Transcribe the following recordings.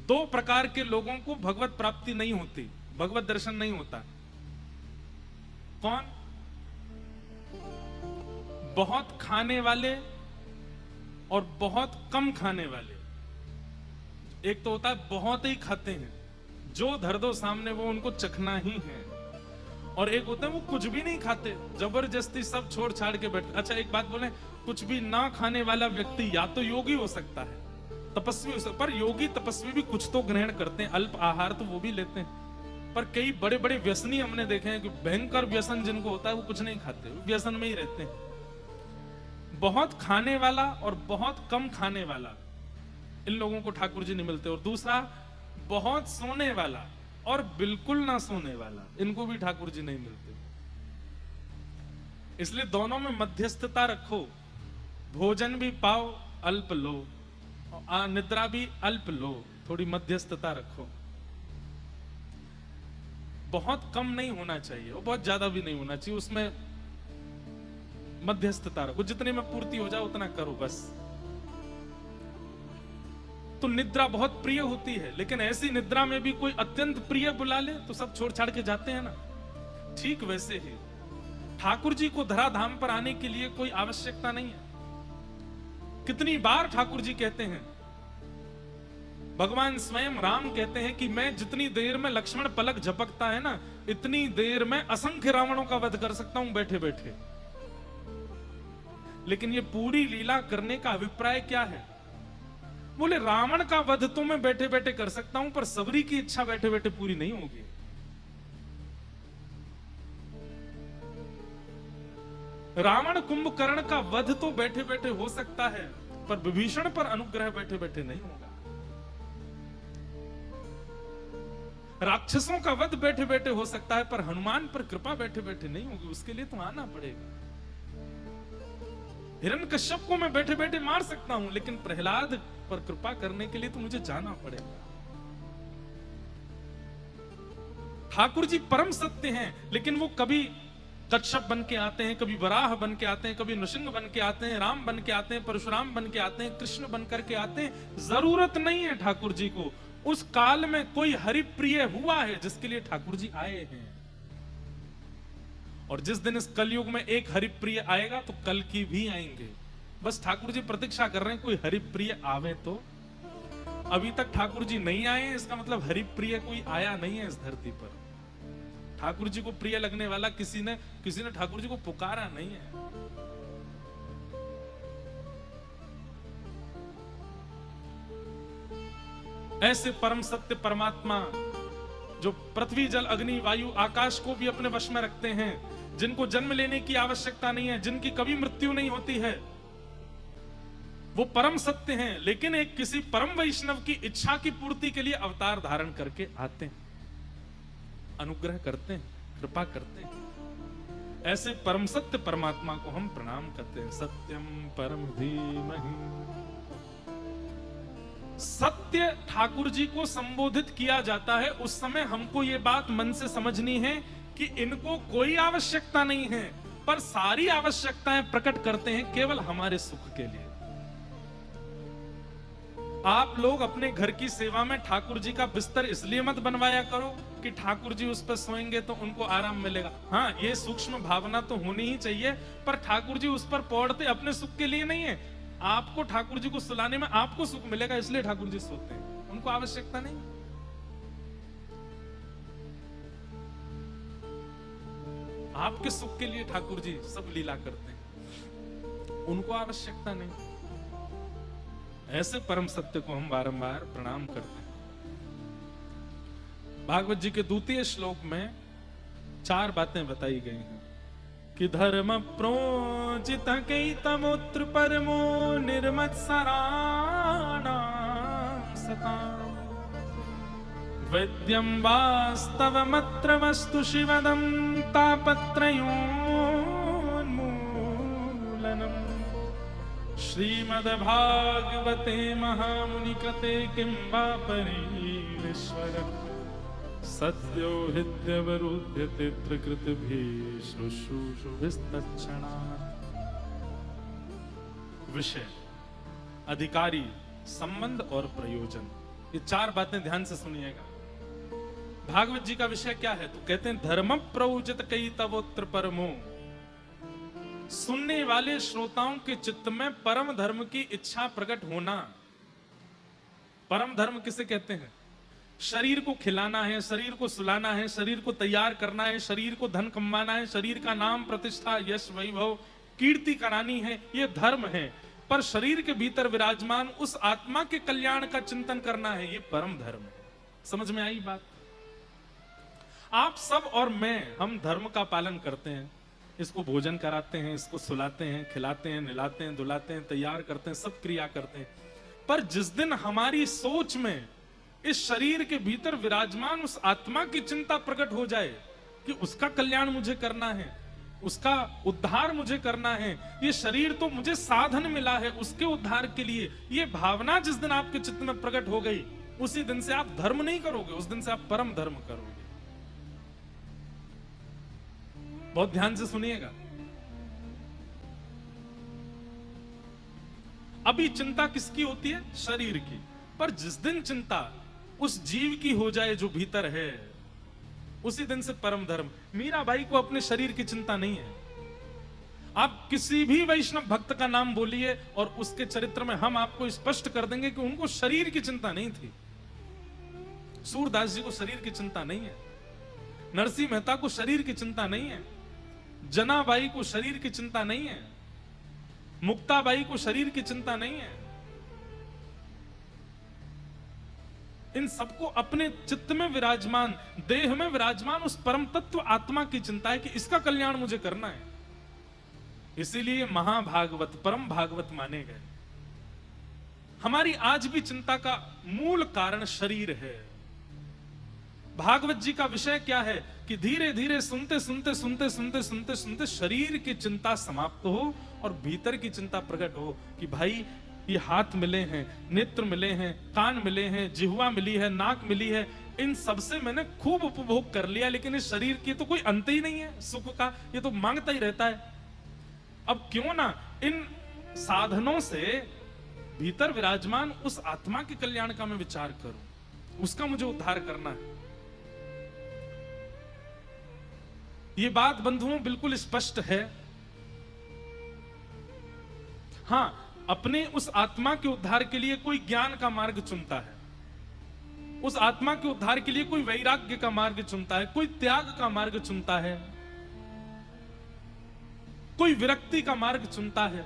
दो प्रकार के लोगों को भगवत प्राप्ति नहीं होती, भगवत दर्शन नहीं होता। कौन? बहुत खाने वाले और बहुत कम खाने वाले। एक तो होता है बहुत ही खाते हैं, जो धर दो सामने वो उनको चखना ही है, और एक होता है वो कुछ भी नहीं खाते, जबरदस्ती सब छोड़ छाड़ के बैठे। अच्छा एक बात बोले, कुछ भी ना खाने वाला व्यक्ति या तो योगी हो सकता है, तपस्वी हो सकता, पर योगी तपस्वी भी कुछ तो ग्रहण करते हैं, अल्प आहार तो वो भी लेते हैं। पर कई बड़े बड़े व्यसनी हमने देखे हैं कि भयंकर व्यसन जिनको होता है वो कुछ नहीं खाते, वो व्यसन में ही रहते हैं। बहुत खाने वाला और बहुत कम खाने वाला, इन लोगों को ठाकुर जी नहीं मिलते। और दूसरा बहुत सोने वाला और बिल्कुल ना सोने वाला, इनको भी ठाकुर जी नहीं मिलते। इसलिए दोनों में मध्यस्थता रखो, भोजन भी पाओ अल्प लो, और निद्रा भी अल्प लो, थोड़ी मध्यस्थता रखो। बहुत कम नहीं होना चाहिए और बहुत ज्यादा भी नहीं होना चाहिए, उसमें मध्यस्थता रखो, जितने में पूर्ति हो जाए उतना करो बस। तो निद्रा बहुत प्रिय होती है, लेकिन ऐसी निद्रा में भी कोई अत्यंत प्रिय बुला ले तो सब छोड़ छाड़ के जाते हैं ना। ठीक वैसे ही ठाकुर जी को धराधाम पर आने के लिए कोई आवश्यकता नहीं है। कितनी बार ठाकुर जी कहते हैं, भगवान स्वयं राम कहते हैं कि मैं जितनी देर में लक्ष्मण पलक झपकता है ना, इतनी देर में असंख्य रावणों का वध कर सकता हूं बैठे बैठे। लेकिन ये पूरी लीला करने का अभिप्राय क्या है? बोले रावण का वध तो मैं बैठे बैठे कर सकता हूं, पर सबरी की इच्छा बैठे बैठे पूरी नहीं होगी। रावण कुंभकर्ण का वध तो बैठे बैठे हो सकता है, पर विभीषण पर अनुग्रह बैठे बैठे नहीं होगा। राक्षसों का वध बैठे बैठे हो सकता है, पर हनुमान पर कृपा बैठे बैठे नहीं होगी, उसके लिए तो आना पड़ेगा। हिरण्यकश्यप को मैं बैठे बैठे मार सकता हूं, लेकिन प्रहलाद पर कृपा करने के लिए तो मुझे जाना पड़ेगा। ठाकुर जी परम सत्य हैं, लेकिन वो कभी कच्छप बन के आते हैं, कभी वराह बन के आते हैं, कभी नृसिंह बन के आते हैं, राम बन के आते हैं, परशुराम बन के आते हैं, कृष्ण बन करके आते हैं। जरूरत नहीं है ठाकुर जी को। उस काल में कोई हरिप्रिय हुआ है जिसके लिए ठाकुर जी आए हैं, और जिस दिन इस कलयुग में एक हरिप्रिय आएगा तो कल की भी आएंगे। बस ठाकुर जी प्रतीक्षा कर रहे हैं कोई हरिप्रिय आवे तो। अभी तक ठाकुर जी नहीं आए, इसका मतलब हरिप्रिय कोई आया नहीं है इस धरती पर। ठाकुर जी को प्रिय लगने वाला किसी ने ठाकुर जी को पुकारा नहीं है। ऐसे परम सत्य परमात्मा जो पृथ्वी जल अग्नि वायु आकाश को भी अपने वश में रखते हैं, जिनको जन्म लेने की आवश्यकता नहीं है, जिनकी कभी मृत्यु नहीं होती है, वो परम सत्य हैं। लेकिन एक किसी परम वैष्णव की इच्छा की पूर्ति के लिए अवतार धारण करके आते हैं, अनुग्रह करते हैं, कृपा करते हैं। ऐसे परम सत्य परमात्मा को हम प्रणाम करते हैं। सत्यम परम धीमहि। सत्य ठाकुर जी को संबोधित किया जाता है, उस समय हमको ये बात मन से समझनी है कि इनको कोई आवश्यकता नहीं है, पर सारी आवश्यकताएं प्रकट करते हैं केवल हमारे सुख के लिए। आप लोग अपने घर की सेवा में ठाकुर जी का बिस्तर इसलिए मत बनवाया करो कि ठाकुर जी उस पर सोएंगे तो उनको आराम मिलेगा। हाँ, ये सूक्ष्म भावना तो होनी ही चाहिए, पर ठाकुर जी उस पर पौड़ते अपने सुख के लिए नहीं है। आपको ठाकुर जी को सुलाने में आपको सुख मिलेगा, इसलिए ठाकुर जी सोते हैं, उनको आवश्यकता नहीं। आपके सुख के लिए ठाकुर जी सब लीला करते हैं, उनको आवश्यकता नहीं। ऐसे परम सत्य को हम बारंबार प्रणाम करते हैं। भागवत जी के द्वितीय श्लोक में 4 बातें बताई गई हैं कि धर्म प्रोजित कैतमोत्र परमो निर्मत्सराणां सताम् वैद्यं वास्तवमत्र वस्तु शिवदं तापत्रयोन्मूलनम् श्रीमद्भागवते महामुनिकृते किं वा परीश्वर सत्यो हृद्यवरुध्यते त्रिकृतिभिः शुश्रूषुभिस्तत्क्षणात्। विषय, अधिकारी, संबंध और प्रयोजन। ये 4 बातें ध्यान से सुनिएगा। भागवत जी का विषय क्या है? तो कहते हैं धर्म प्रवुचित कई तवोत्र परमो। सुनने वाले श्रोताओं के चित्त में परम धर्म की इच्छा प्रकट होना। परम धर्म किसे कहते हैं? शरीर को खिलाना है, शरीर को सुलाना है, शरीर को तैयार करना है, शरीर को धन कमाना है, शरीर का नाम प्रतिष्ठा यश वैभव कीर्ति करानी है, ये धर्म है। पर शरीर के भीतर विराजमान उस आत्मा के कल्याण का चिंतन करना है, ये परम धर्म है। समझ में आई बात? आप सब और मैं, हम धर्म का पालन करते हैं, इसको भोजन कराते हैं, इसको सुलाते हैं, खिलाते हैं, निलाते हैं, धुलाते हैं, तैयार करते हैं, सब क्रिया करते हैं। पर जिस दिन हमारी सोच में इस शरीर के भीतर विराजमान उस आत्मा की चिंता प्रकट हो जाए कि उसका कल्याण मुझे करना है, उसका उद्धार मुझे करना है, ये शरीर तो मुझे साधन मिला है उसके उद्धार के लिए, ये भावना जिस दिन आपके चित्त में प्रकट हो गई, उसी दिन से आप धर्म नहीं करोगे, उस दिन से आप परम धर्म करोगे। बहुत ध्यान से सुनिएगा। अभी चिंता किसकी होती है? शरीर की। पर जिस दिन चिंता उस जीव की हो जाए जो भीतर है, उसी दिन से परम धर्म। मीराबाई को अपने शरीर की चिंता नहीं है। आप किसी भी वैष्णव भक्त का नाम बोलिए और उसके चरित्र में हम आपको स्पष्ट कर देंगे कि उनको शरीर की चिंता नहीं थी। सूरदास जी को शरीर की चिंता नहीं है, नरसिंह मेहता को शरीर की चिंता नहीं है, जनाबाई को शरीर की चिंता नहीं है, मुक्ताबाई को शरीर की चिंता नहीं है। इन सबको अपने चित्त में विराजमान, देह में विराजमान उस परम तत्व आत्मा की चिंता है कि इसका कल्याण मुझे करना है। इसीलिए महाभागवत परम भागवत माने गए। हमारी आज भी चिंता का मूल कारण शरीर है। भागवत जी का विषय क्या है कि धीरे धीरे सुनते सुनते सुनते सुनते सुनते सुनते शरीर की चिंता समाप्त हो और भीतर की चिंता प्रकट हो कि भाई ये हाथ मिले हैं, नेत्र मिले हैं, कान मिले हैं, जिह्वा मिली है, नाक मिली है, इन सब से मैंने खूब उपभोग कर लिया, लेकिन इस शरीर की तो कोई अंत ही नहीं है सुख का, ये तो मांगता ही रहता है। अब क्यों ना इन साधनों से भीतर विराजमान उस आत्मा के कल्याण का मैं विचार करूं, उसका मुझे उद्धार करना है। ये बात बंधुओं बिल्कुल स्पष्ट है। हां, अपने उस आत्मा के उद्धार के लिए कोई ज्ञान का मार्ग चुनता है, उस आत्मा के उद्धार के लिए कोई वैराग्य का मार्ग चुनता है, कोई त्याग का मार्ग चुनता है, कोई विरक्ति का मार्ग चुनता है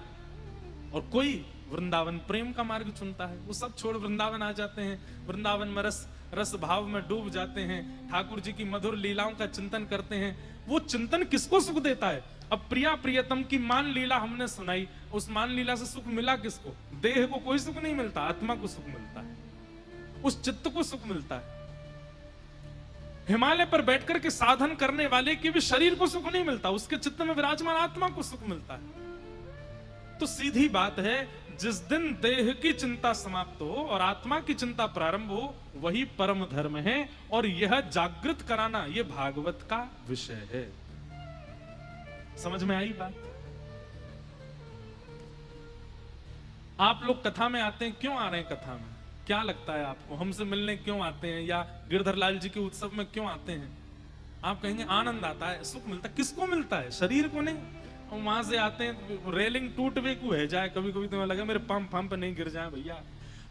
और कोई वृंदावन प्रेम का मार्ग चुनता है। वो सब छोड़ वृंदावन आ जाते हैं, वृंदावन में रस भाव में डूब जाते हैं, ठाकुर जी की मधुर लीलाओं का चिंतन करते हैं। वो चिंतन किसको सुख देता है? अब प्रिया प्रियतम की मान लीला हमने सुनाई, उस मान लीला से सुख मिला किसको? देह को कोई सुख नहीं मिलता, आत्मा को सुख मिलता है, उस चित्त को सुख मिलता है। हिमालय पर बैठकर के साधन करने वाले के भी शरीर को सुख नहीं मिलता, उसके चित्त में विराजमान आत्मा को सुख मिलता है। तो सीधी बात है, जिस दिन देह की चिंता समाप्त हो और आत्मा की चिंता प्रारंभ हो, वही परम धर्म है। और यह जागृत कराना, यह भागवत का विषय है। समझ में आई बात? आप लोग कथा में आते हैं, क्यों आ रहे हैं कथा में? क्या लगता है आपको? हमसे मिलने क्यों आते हैं या गिरधर लाल जी के उत्सव में क्यों आते हैं? आप कहेंगे आनंद आता है, सुख मिलता है। किसको मिलता है? शरीर को नहीं। हम वहां से आते हैं, रेलिंग टूट भी को है जाए, कभी कभी तो लगा मेरे पंप नहीं गिर जाए भैया।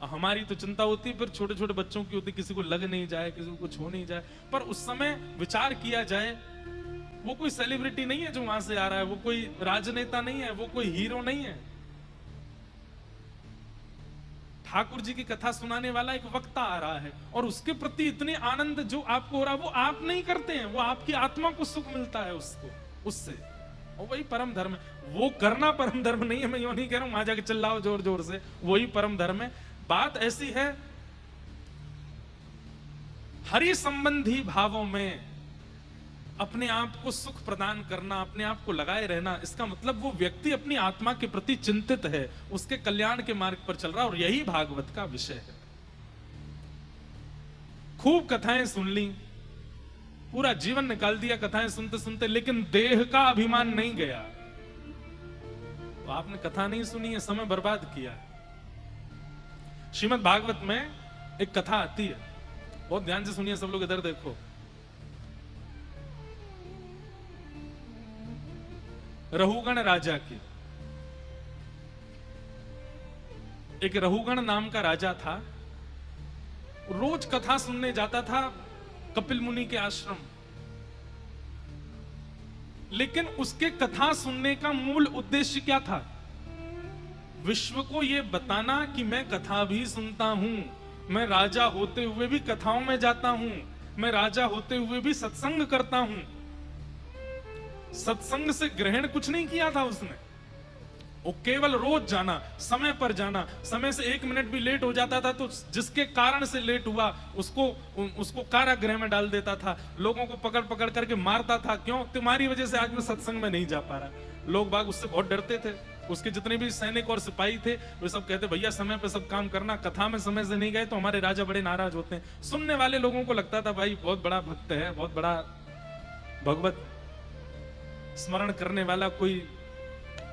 हमारी तो चिंता होती है, फिर छोटे छोटे बच्चों की होती, किसी को लग नहीं जाए, किसी को कुछ हो नहीं जाए। पर उस समय विचार किया जाए, वो कोई सेलिब्रिटी नहीं है जो वहां से आ रहा है, वो कोई राजनेता नहीं है, वो कोई हीरो नहीं है। ठाकुर जी की कथा सुनाने वाला एक वक्ता आ रहा है और उसके प्रति इतने आनंद जो आपको हो रहा है, वो आप नहीं करते हैं, वो आपकी आत्मा को सुख मिलता है उससे। और वही परम धर्म है। वो करना परम धर्म नहीं है, मैं यूं नहीं कह रहा हूं वहां जाके चिल्लाओ जोर जोर से, वही परम धर्म है। बात ऐसी है, हरि संबंधी भावों में अपने आप को सुख प्रदान करना, अपने आप को लगाए रहना, इसका मतलब वो व्यक्ति अपनी आत्मा के प्रति चिंतित है, उसके कल्याण के मार्ग पर चल रहा है। और यही भागवत का विषय है। खूब कथाएं सुन ली, पूरा जीवन निकाल दिया कथाएं सुनते सुनते, लेकिन देह का अभिमान नहीं गया, तो आपने कथा नहीं सुनी है, समय बर्बाद किया। श्रीमद् भागवत में एक कथा आती है, बहुत ध्यान से सुनिए सब लोग, इधर देखो। रहुगण राजा की, एक रहुगण नाम का राजा था, रोज कथा सुनने जाता था कपिल मुनि के आश्रम। लेकिन उसके कथा सुनने का मूल उद्देश्य क्या था? विश्व को यह बताना कि मैं कथा भी सुनता हूं, मैं राजा होते हुए भी कथाओं में जाता हूं, मैं राजा होते हुए भी सत्संग करता हूं। सत्संग से ग्रहण कुछ नहीं किया था उसने, वो केवल रोज जाना, समय पर जाना, समय से 1 मिनट भी लेट हो जाता था तो जिसके कारण से लेट हुआ उसको कारागृह में डाल देता था, लोगों को पकड़ पकड़ करके मारता था। क्यों? तुम्हारी वजह से आज मैं सत्संग में नहीं जा पा रहा। लोग बाग उससे बहुत डरते थे। उसके जितने भी सैनिक और सिपाही थे वे सब कहते, भैया समय पे सब काम करना, कथा में समय से नहीं गए तो हमारे राजा बड़े नाराज होते हैं। सुनने वाले लोगों को लगता था भाई बहुत बड़ा भक्त है, बहुत बड़ा भगवत स्मरण करने वाला कोई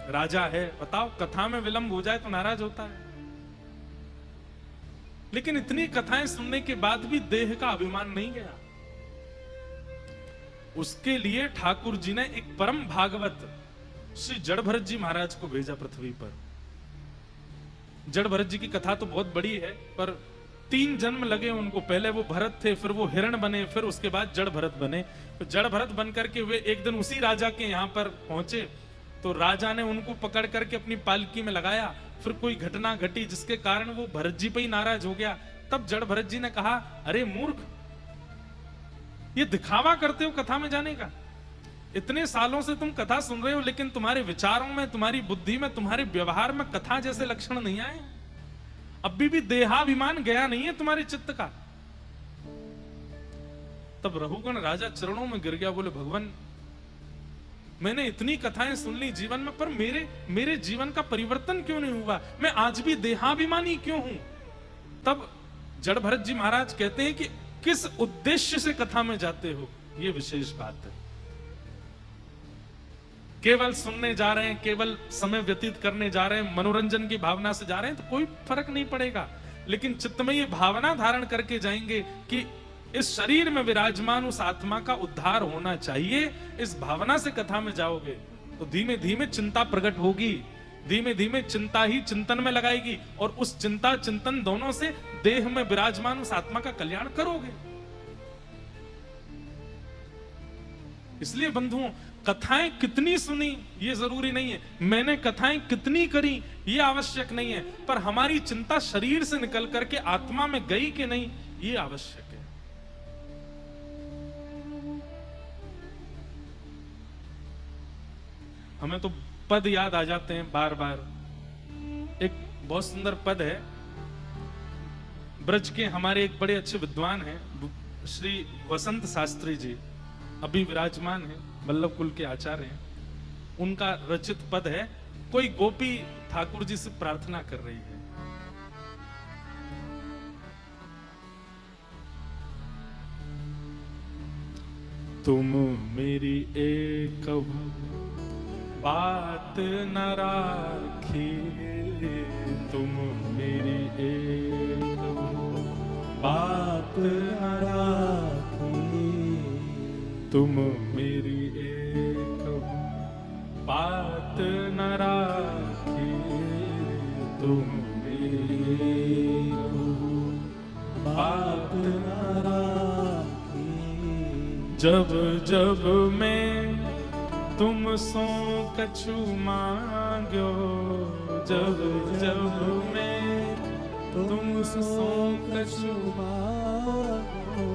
राजा है। बताओ, कथा में विलंब हो जाए तो नाराज होता है। लेकिन इतनी कथाएं सुनने के बाद भी देह का अभिमान नहीं गया। उसके लिए ठाकुर जी ने एक परम भागवत श्री जड़ भरत जी महाराज को भेजा पृथ्वी पर। जड़ भरत जी की कथा तो बहुत बड़ी है, पर 3 जन्म लगे उनको। पहले वो भरत थे, फिर वो हिरण बने, फिर उसके बाद जड़ भरत बने। तो जड़ भरत बन करके वे एक दिन उसी राजा के यहां पर पहुंचे तो राजा ने उनको पकड़ करके अपनी पालकी में लगाया। फिर कोई घटना घटी जिसके कारण वो भरत जी पे ही नाराज हो गया। तब जड़ भरत जी ने कहा, अरे मूर्ख, ये दिखावा करते हो कथा में जाने का। इतने सालों से तुम कथा सुन रहे हो लेकिन तुम्हारे विचारों में, तुम्हारी बुद्धि में, तुम्हारे व्यवहार में कथा जैसे लक्षण नहीं आए। अभी भी देहाभिमान गया नहीं है तुम्हारे चित्त का। तब रहुगण राजा चरणों में गिर गया, बोले भगवान मैंने इतनी कथाएं सुन ली जीवन में, पर मेरे जीवन का परिवर्तन क्यों नहीं हुआ? मैं आज भी देहाभिमानी क्यों हूं? तब जड़ भरत जी महाराज कहते हैं कि किस उद्देश्य से कथा में जाते हो, यह विशेष बात है। केवल सुनने जा रहे हैं, केवल समय व्यतीत करने जा रहे हैं, मनोरंजन की भावना से जा रहे हैं तो कोई फर्क नहीं पड़ेगा। लेकिन चित्त में ये भावना धारण करके जाएंगे कि इस शरीर में विराजमान उस आत्मा का उद्धार होना चाहिए, इस भावना से कथा में जाओगे तो धीमे धीमे चिंता प्रकट होगी, धीमे धीमे चिंता ही चिंतन में लगाएगी और उस चिंता चिंतन दोनों से देह में विराजमान उस आत्मा का कल्याण करोगे। इसलिए बंधुओं, कथाएं कितनी सुनी ये जरूरी नहीं है, मैंने कथाएं कितनी करी ये आवश्यक नहीं है, पर हमारी चिंता शरीर से निकल करके आत्मा में गई कि नहीं ये आवश्यक है। हमें तो पद याद आ जाते हैं बार बार। एक बहुत सुंदर पद है, ब्रज के हमारे एक बड़े अच्छे विद्वान हैं श्री वसंत शास्त्री जी, अभी विराजमान है, वल्लभ कुल के आचार्य हैं। उनका रचित पद है, कोई गोपी ठाकुर जी से प्रार्थना कर रही है। तुम मेरी एक बात न राखी, तुम मेरी एक बात न राखी, तुम मेरी एक बात न राखी, तुम मेरी बात न राखी। जब जब मैं तुम सो कछु मांगो, जब जब मैं तुम सो कछु मांगो,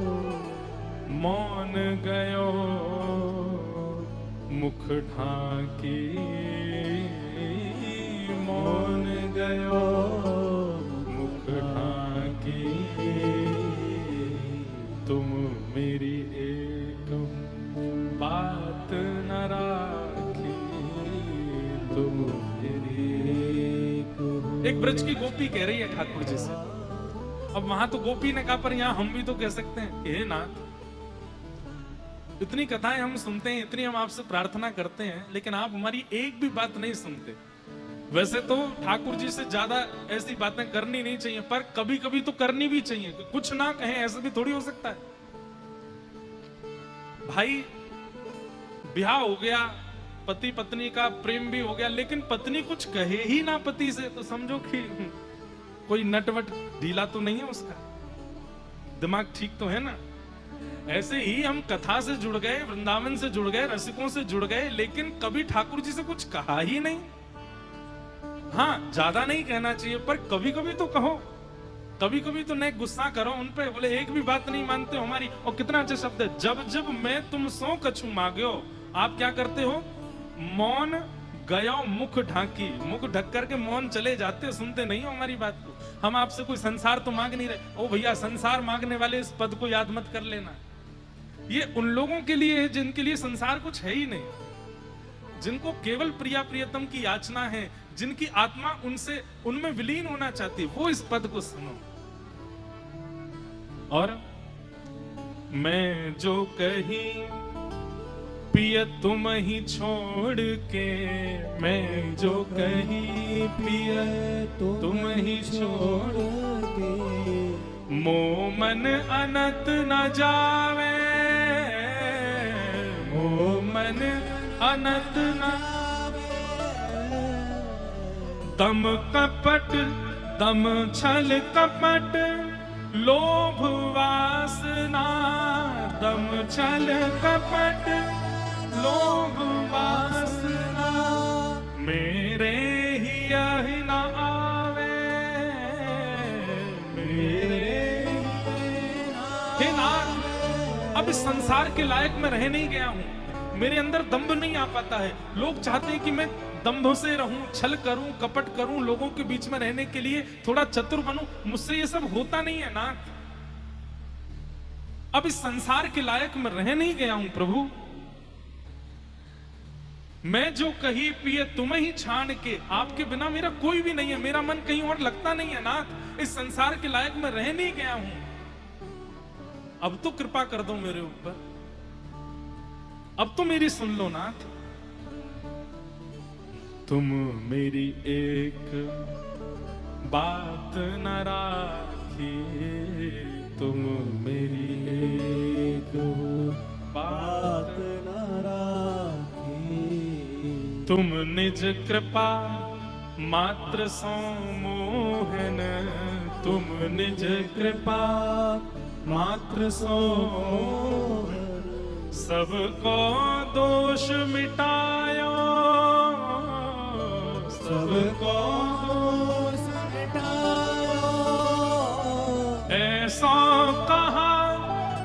मौन गयो मुख ढाकी, मौन गयो मुख ढाकी, तुम मेरी एक बात न राखी, तुम मेरी एक ब्रज की गोपी कह रही है ठाकुर जी से। अब वहां तो गोपी ने कहा, पर यहां हम भी तो कह सकते हैं, हे नाथ इतनी कथाएं हम सुनते हैं, इतनी हम आपसे प्रार्थना करते हैं, लेकिन आप हमारी एक भी बात नहीं सुनते। वैसे तो ठाकुर जी से ज्यादा ऐसी बातें करनी नहीं चाहिए, पर कभी कभी तो करनी भी चाहिए। कुछ ना कहें ऐसा भी थोड़ी हो सकता है। भाई ब्याह हो गया, पति पत्नी का प्रेम भी हो गया, लेकिन पत्नी कुछ कहे ही ना पति से, तो समझो कि कोई नटवट ढीला तो नहीं है उसका, दिमाग ठीक तो है ना। ऐसे ही हम कथा से जुड़ गए, वृंदावन से जुड़ गए, रसिकों से जुड़ गए, लेकिन कभी ठाकुर जी से कुछ कहा ही नहीं। हाँ, ज्यादा नहीं कहना चाहिए, पर कभी कभी तो कहो, कभी कभी तो नहीं गुस्सा करो उन पे। बोले एक भी बात नहीं मानते हो हमारी। और कितना अच्छा शब्द है, जब जब मैं तुम सो कछु मांग्यो, आप क्या करते हो? मौन गयो मुख ढाकी, मुख ढक करके मौन चले जाते, सुनते नहीं हो हमारी बात को। हम आपसे कोई संसार तो मांग नहीं रहे। ओ भैया, संसार मांगने वाले इस पद को याद मत कर लेना। ये उन लोगों के लिए है जिनके लिए संसार कुछ है ही नहीं, जिनको केवल प्रिया प्रियतम की याचना है, जिनकी आत्मा उनसे उनमें विलीन होना चाहती है, वो इस पद को सुनो। और मैं जो कहीं पिय तुम ही छोड़ के, मैं जो कहीं पिय तुम ही छोड़ के, मोह मन अनत न जावे, मोह मन अनत न, दम कपट दम छल कपट लोभ वासना, दम छल कपट लोभ वासना, मेरे ही यही न आवे, मेरे हे नाथ, अब इस संसार के लायक मैं रह नहीं गया हूं, मेरे अंदर दम्भ नहीं आ पाता है। लोग चाहते हैं कि मैं दम्भ से रहूं, छल करूं, कपट करूं, लोगों के बीच में रहने के लिए थोड़ा चतुर बनूं, मुझसे ये सब होता नहीं है नाथ। अब इस संसार के लायक मैं रह नहीं गया हूं प्रभु। मैं जो कही पिए तुम्हें ही छान के, आपके बिना मेरा कोई भी नहीं है, मेरा मन कहीं और लगता नहीं है नाथ। इस संसार के लायक मैं रह नहीं गया हूं, अब तो कृपा कर दो मेरे ऊपर, अब तो मेरी सुन लो नाथ। तुम मेरी एक बात न राखी, तुम मेरी एक बात न राखी, तुम निज कृपा मात्र सो मोहन, तुम निज कृपा मात्र सो मोहन, सबको दोष मिटायो, सबको दोष मिटायो, ऐसा कहा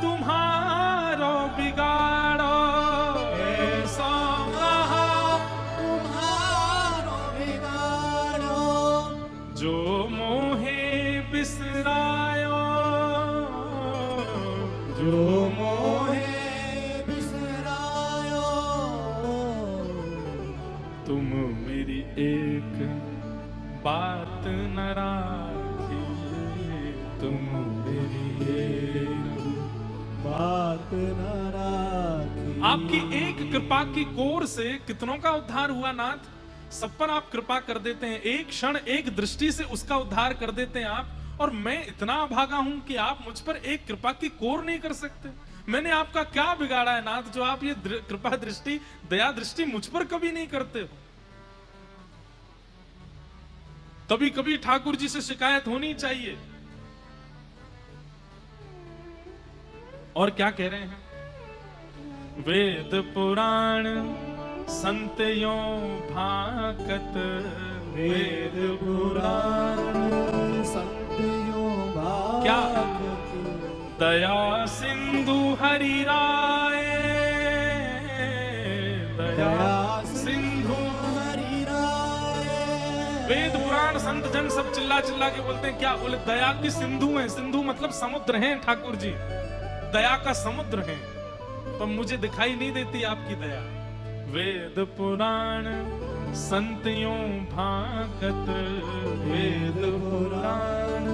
तुम्हारो बिगाड़ो, ऐसा कहा तुम्हारो बिगाड़ो, जो मोहे बिसरायो, जो मोहे बिसरायो, तुम मेरी एक बात न राखी, तुम मेरी एक बात न राखी। आपकी एक कृपा की कोर से कितनों का उद्धार हुआ नाथ। सब पर आप कृपा कर देते हैं, एक क्षण एक दृष्टि से उसका उद्धार कर देते हैं आप। और मैं इतना अभागा हूं कि आप मुझ पर एक कृपा की कोर नहीं कर सकते। मैंने आपका क्या बिगाड़ा है नाथ, जो आप ये कृपा दृष्टि, दया दृष्टि मुझ पर कभी नहीं करते हो। कभी कभी ठाकुर जी से शिकायत होनी चाहिए। और क्या कह रहे हैं? वेद पुराण संत यो भाकत, वेद पुराण संत यो भाकत, क्या दया सिंधु हरि राय, दया सिंधु हरि राय। वेद पुराण संत जन सब चिल्ला चिल्ला के बोलते हैं, क्या बोले? दया की सिंधु है। सिंधु मतलब समुद्र है ठाकुर जी, दया का समुद्र है, पर मुझे दिखाई नहीं देती आपकी दया। वेद पुराण संतियों भागत, वेद पुराण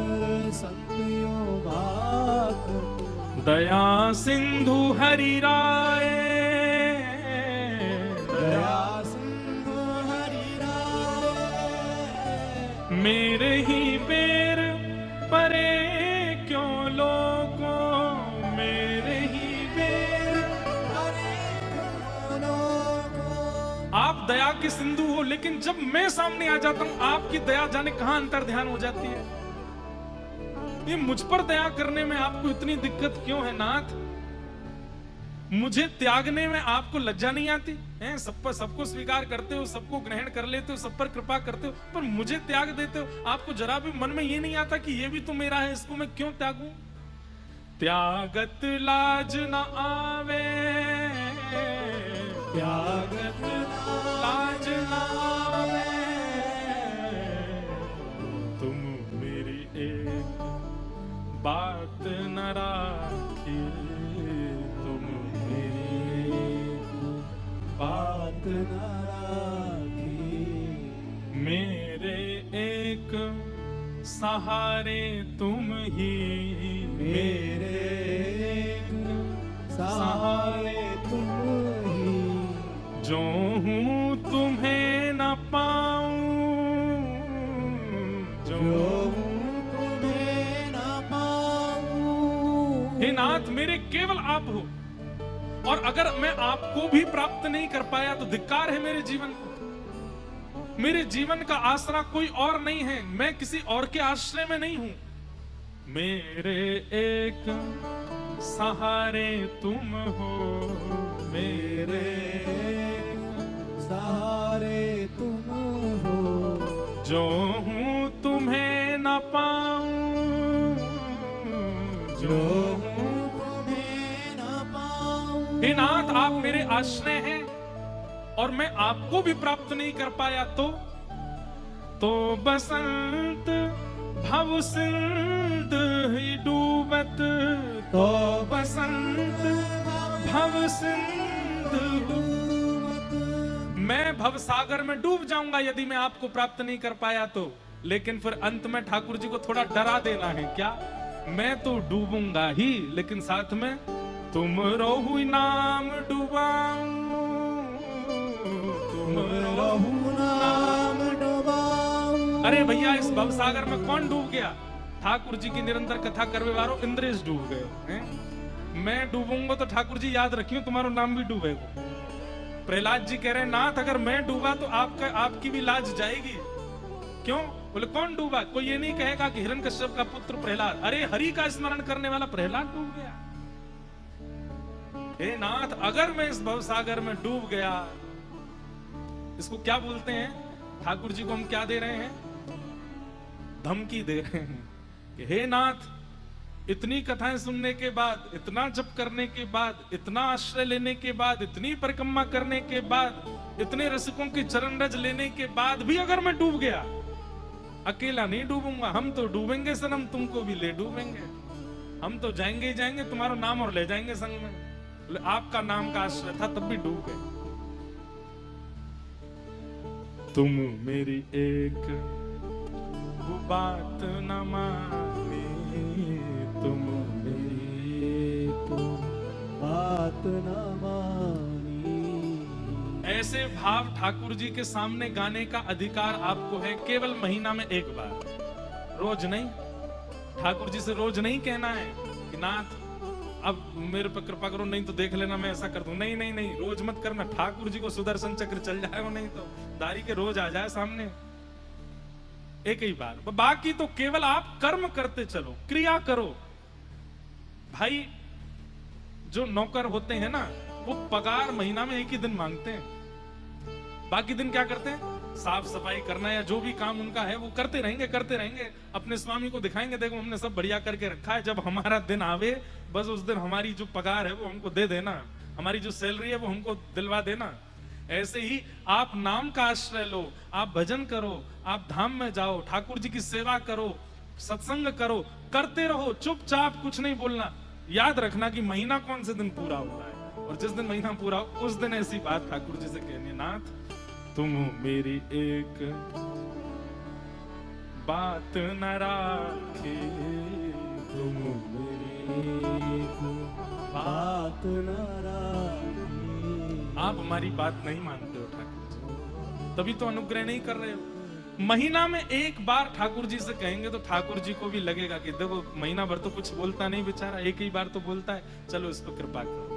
संतियों भागत, दया सिंधु हरि राय, दया सिंधु हरि राय। मेरे ही पैर परे क्यों लोगों, मेरे ही पैर परे क्यों लोगों। आप दया के सिंधु हो, लेकिन जब मैं सामने आ जाता हूं आपकी दया जाने कहां अंतर ध्यान हो जाती है। ये मुझ पर दया करने में आपको इतनी दिक्कत क्यों है नाथ? मुझे त्यागने में आपको लज्जा नहीं आती है? सब पर सबको स्वीकार करते हो, सबको ग्रहण कर लेते हो, सब पर कृपा करते हो, पर मुझे त्याग देते हो। आपको जरा भी मन में ये नहीं आता कि ये भी तो मेरा है, इसको मैं क्यों त्यागूं? त्यागत लाज न आवे, त्यागत लाज न आवे, तुम मेरी एक बात न राखी, बात न राखी। मेरे एक सहारे तुम ही, मेरे एक सहारे तुम ही, जो हूँ तुम्हें न पाऊं, जो हूँ तुम्हें न पाऊं। हे नाथ, मेरे केवल आप हो, और अगर मैं आपको भी प्राप्त नहीं कर पाया तो धिक्कार है मेरे जीवन को। मेरे जीवन का आसरा कोई और नहीं है, मैं किसी और के आश्रय में नहीं हूं। मेरे एक सहारे तुम हो, मेरे एक सहारे तुम हो, जो हूं तुम्हें न पाऊं, जो हूं हे नाथ, आप मेरे आश्रय हैं और मैं आपको भी प्राप्त नहीं कर पाया तो बसंत भव सिंध ही डूबत, तो बसंत भव सिंध डूबत। मैं भव सागर में डूब जाऊंगा यदि मैं आपको प्राप्त नहीं कर पाया तो। लेकिन फिर अंत में ठाकुर जी को थोड़ा डरा देना है क्या? मैं तो डूबूंगा ही, लेकिन साथ में तुम रोहु नाम डुबाऊं, तुम रोहु नाम डुबाऊं। अरे भैया, इस भवसागर में कौन डूब गया? ठाकुर जी की निरंतर कथा करवे वालों इंद्रेश डूब गए हैं। मैं डूबूंगा तो ठाकुर जी याद रखियो तुम्हारा नाम भी डूबेगा। प्रहलाद जी कह रहे हैं नाथ, अगर मैं डूबा तो आपकी भी लाज जाएगी। क्यों? बोले कौन डूबा? कोई ये नहीं कहेगा कि हिरण्यकश्यप का पुत्र प्रहलाद। अरे हरि का स्मरण करने वाला प्रहलाद डूब गया। हे नाथ, अगर मैं इस भवसागर में डूब गया, इसको क्या बोलते हैं? ठाकुर जी को हम क्या दे रहे हैं? धमकी दे रहे हैं कि हे नाथ, इतनी कथाएं सुनने के बाद, इतना जप करने के बाद, इतना आश्रय लेने के बाद, इतनी परिक्रमा करने के बाद, इतने रसिकों के चरण रज लेने के बाद भी अगर मैं डूब गया, अकेला नहीं डूबूंगा, हम तो डूबेंगे सनम, तुमको भी ले डूबेंगे। हम तो जाएंगे ही जाएंगे, तुम्हारा नाम और ले जाएंगे संग में। आपका नाम का आश्रय था तब भी डूब गए। तुम मेरी एक बात न माने, तुम मेरी एक बात न मानी। ऐसे भाव ठाकुर जी के सामने गाने का अधिकार आपको है केवल महीना में एक बार, रोज नहीं। ठाकुर जी से रोज नहीं कहना है कि नाथ अब मेरे पर कृपा करो, नहीं तो देख लेना मैं ऐसा कर दूं। नहीं नहीं नहीं, रोज मत करना। ठाकुर जी को सुदर्शन चक्र चल जाए, वो नहीं तो दारी के रोज आ जाए सामने, एक ही बार। बाकी तो केवल आप कर्म करते चलो, क्रिया करो। भाई जो नौकर होते हैं ना, वो पगार महीना में एक ही दिन मांगते हैं, बाकी दिन क्या करते हैं? साफ सफाई करना या जो भी काम उनका है वो करते रहेंगे। अपने स्वामी को दिखाएंगे, देखो हमने सब बढ़िया करके रखा है, जब हमारा दिन आवे बस उस दिन हमारी जो पगार है वो हमको दे देना, हमारी जो सैलरी है वो हमको दिलवा देना। ऐसे ही आप नाम का आश्रय लो, आप भजन करो, आप धाम में जाओ, ठाकुर जी की सेवा करो, सत्संग करो, करते रहो, चुपचाप कुछ नहीं बोलना। याद रखना कि महीना कौन से दिन पूरा हो रहा है, और जिस दिन महीना पूरा हो उस दिन ऐसी बात ठाकुर जी से कहनी, नाथ तुम मेरी एक बात न राखे, तुम मेरी एक बात न राखे। आप हमारी बात नहीं मानते हो ठाकुर जी, तभी तो अनुग्रह नहीं कर रहे हो। महीना में एक बार ठाकुर जी से कहेंगे तो ठाकुर जी को भी लगेगा कि देखो महीना भर तो कुछ बोलता नहीं बेचारा, एक ही बार तो बोलता है, चलो इस पर कृपा करो।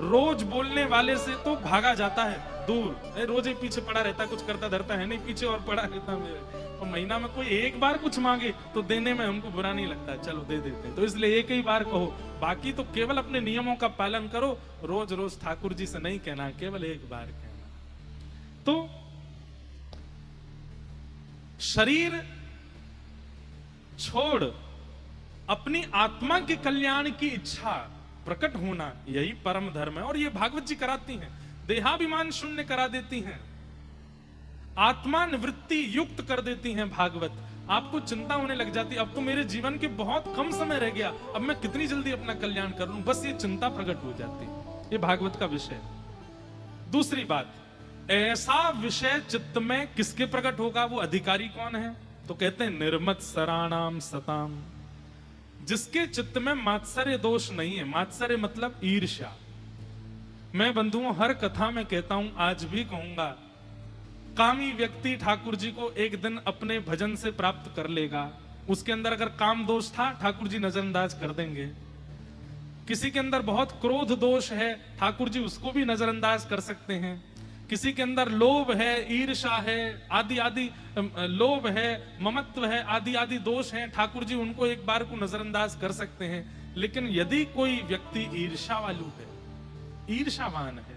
रोज बोलने वाले से तो भागा जाता है दूर, रोज ही पीछे पड़ा रहता है, कुछ करता धरता है नहीं, पीछे और पड़ा रहता मेरे। और महीना में कोई एक बार कुछ मांगे तो देने में हमको बुरा नहीं लगता, चलो दे देते हैं। तो इसलिए एक ही बार कहो, बाकी तो केवल अपने नियमों का पालन करो। रोज रोज ठाकुर जी से नहीं कहना, केवल एक बार कहना। तो शरीर छोड़ अपनी आत्मा के कल्याण की इच्छा प्रकट होना, यही परम धर्म है। और ये भागवत जी कराती हैं, देहाभिमान शून्य करा देती हैं, आत्मानिवृत्ति युक्त कर देती हैं भागवत। आपको चिंता होने लग जाती, अब तो मेरे जीवन के बहुत कम समय रह गया, अब मैं कितनी जल्दी अपना कल्याण कर लूं, बस ये चिंता प्रकट हो जाती। ये भागवत का विषय। दूसरी बात, ऐसा विषय चित्त में किसके प्रकट होगा, वो अधिकारी कौन है? तो कहते हैं निर्मत सराणाम सताम, जिसके चित्त में मात्सर्य दोष नहीं है। मात्सर्य मतलब ईर्ष्या। मैं बंधुओं हर कथा में कहता हूं, आज भी कहूंगा, कामी व्यक्ति ठाकुर जी को एक दिन अपने भजन से प्राप्त कर लेगा। उसके अंदर अगर काम दोष था, ठाकुर जी नजरअंदाज कर देंगे। किसी के अंदर बहुत क्रोध दोष है, ठाकुर जी उसको भी नजरअंदाज कर सकते हैं। किसी के अंदर लोभ है, ईर्ष्या है, आदि आदि लोभ है, ममत्व है, आदि आदि दोष हैं, ठाकुर जी उनको एक बार को नजरअंदाज कर सकते हैं। लेकिन यदि कोई व्यक्ति ईर्ष्या वालू है, ईर्ष्यावान है,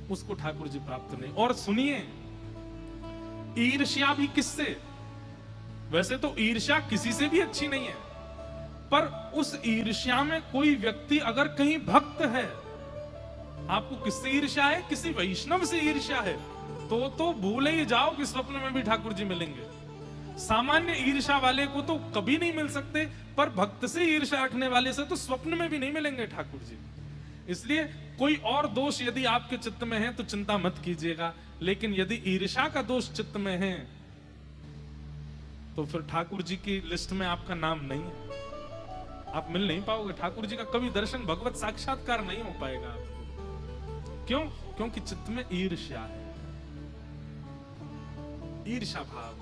उसको ठाकुर जी प्राप्त नहीं। और सुनिए, ईर्ष्या भी किससे? वैसे तो ईर्ष्या किसी से भी अच्छी नहीं है, पर उस ईर्ष्या में कोई व्यक्ति अगर कहीं भक्त है, आपको किससे ईर्ष्या है? किसी वैष्णव से ईर्ष्या है, तो भूल ही जाओ कि स्वप्न में भी ठाकुर जी मिलेंगे। सामान्य ईर्ष्या वाले को तो कभी नहीं मिल सकते, पर भक्त से ईर्ष्या रखने वाले से तो स्वप्न में भी नहीं मिलेंगे ठाकुर जी। इसलिए कोई और दोष यदि आपके चित्त में है तो चिंता मत कीजिएगा, लेकिन यदि ईर्ष्या का दोष चित्त में है तो फिर ठाकुर जी की लिस्ट में आपका नाम नहीं है, आप मिल नहीं पाओगे। ठाकुर जी का कभी दर्शन, भगवत साक्षात्कार नहीं हो पाएगा आपको। क्यों? क्योंकि चित्त में ईर्ष्या है, ईर्ष्या भाव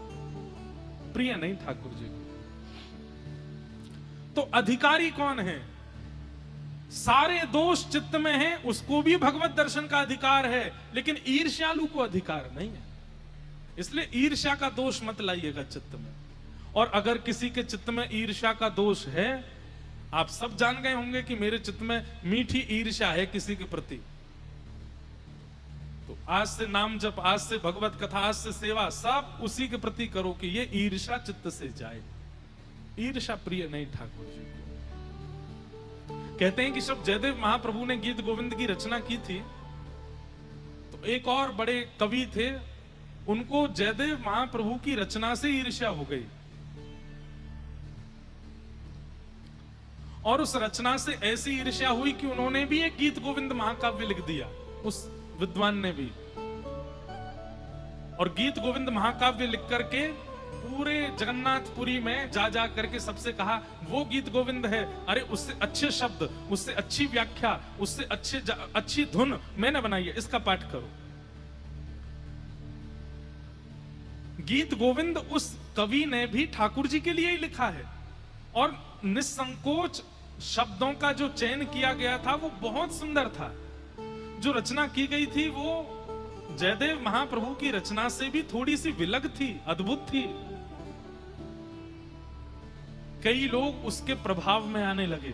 प्रिय नहीं ठाकुर जी को। तो अधिकारी कौन है? सारे दोष चित्त में हैं, उसको भी भगवत दर्शन का अधिकार है, लेकिन ईर्ष्यालु को अधिकार नहीं है। इसलिए ईर्ष्या का दोष मत लाइएगा चित्त में। और अगर किसी के चित्त में ईर्ष्या का दोष है, आप सब जान गए होंगे कि मेरे चित्त में मीठी ईर्ष्या है किसी के प्रति, तो आज से नाम जप, आज से भगवत कथा, आज से सेवा, सब उसी के प्रति करो कि ये ईर्ष्या चित्त से जाए। ईर्ष्या प्रिय नहीं ठाकुर जी को। कहते हैं कि जब जयदेव महाप्रभु ने गीत गोविंद की रचना की थी, तो एक और बड़े कवि थे, उनको जयदेव महाप्रभु की रचना से ईर्ष्या हो गई, और उस रचना से ऐसी ईर्ष्या हुई कि उन्होंने भी एक गीत गोविंद महाकाव्य लिख दिया, उस विद्वान ने भी। और गीत गोविंद महाकाव्य लिख करके पूरे जगन्नाथपुरी में जा जा करके सबसे कहा, वो गीत गोविंद है, अरे उससे अच्छे शब्द, उससे अच्छी व्याख्या, उससे अच्छी धुन मैंने बनाई है, इसका पाठ करो। गीत गोविंद उस कवि ने भी ठाकुर जी के लिए ही लिखा है, और निसंकोच शब्दों का जो चयन किया गया था वो बहुत सुंदर था। जो रचना की गई थी वो जयदेव महाप्रभु की रचना से भी थोड़ी सी विलग थी, अद्भुत थी। कई लोग उसके प्रभाव में आने लगे,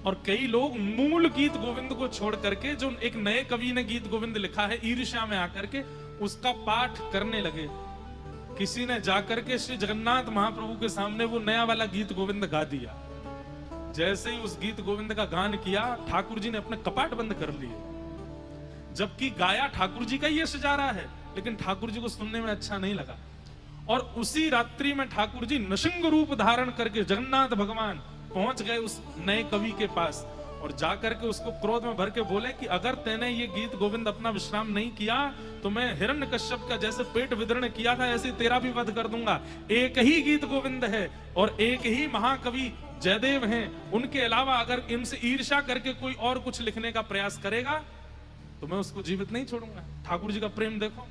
और कई लोग मूल गीत गोविंद को छोड़ करके, जो एक नए कवि ने गीत गोविंद लिखा है, ईर्ष्या में आकर के उसका पाठ करने लगे। किसी ने जाकर के श्री जगन्नाथ महाप्रभु के सामने वो नया वाला गीत गोविंद गा दिया। जैसे ही उस गीत गोविंद का गान किया, ठाकुर जी ने अपने कपाट बंद कर लिए, जबकि गाया ठाकुर जी का ही यश जा रहा है, लेकिन ठाकुर जी को सुनने में अच्छा नहीं लगा। और उसी रात्रि में ठाकुर जी नृसिंह रूप धारण करके जगन्नाथ भगवान पहुंच गए उस नए कवि के पास, और जाकर के उसको क्रोध में भर के बोले कि अगर तैने ये गीत गोविंद अपना विश्राम नहीं किया तो मैं हिरण्यकश्यप का जैसे पेट विदर्ण किया था ऐसे तेरा भी वध कर दूंगा। एक ही गीत गोविंद है और एक ही महाकवि जयदेव हैं, उनके अलावा अगर इनसे ईर्ष्या करके कोई और कुछ लिखने का प्रयास करेगा तो मैं उसको जीवित नहीं छोड़ूंगा। ठाकुर जी का प्रेम देखो।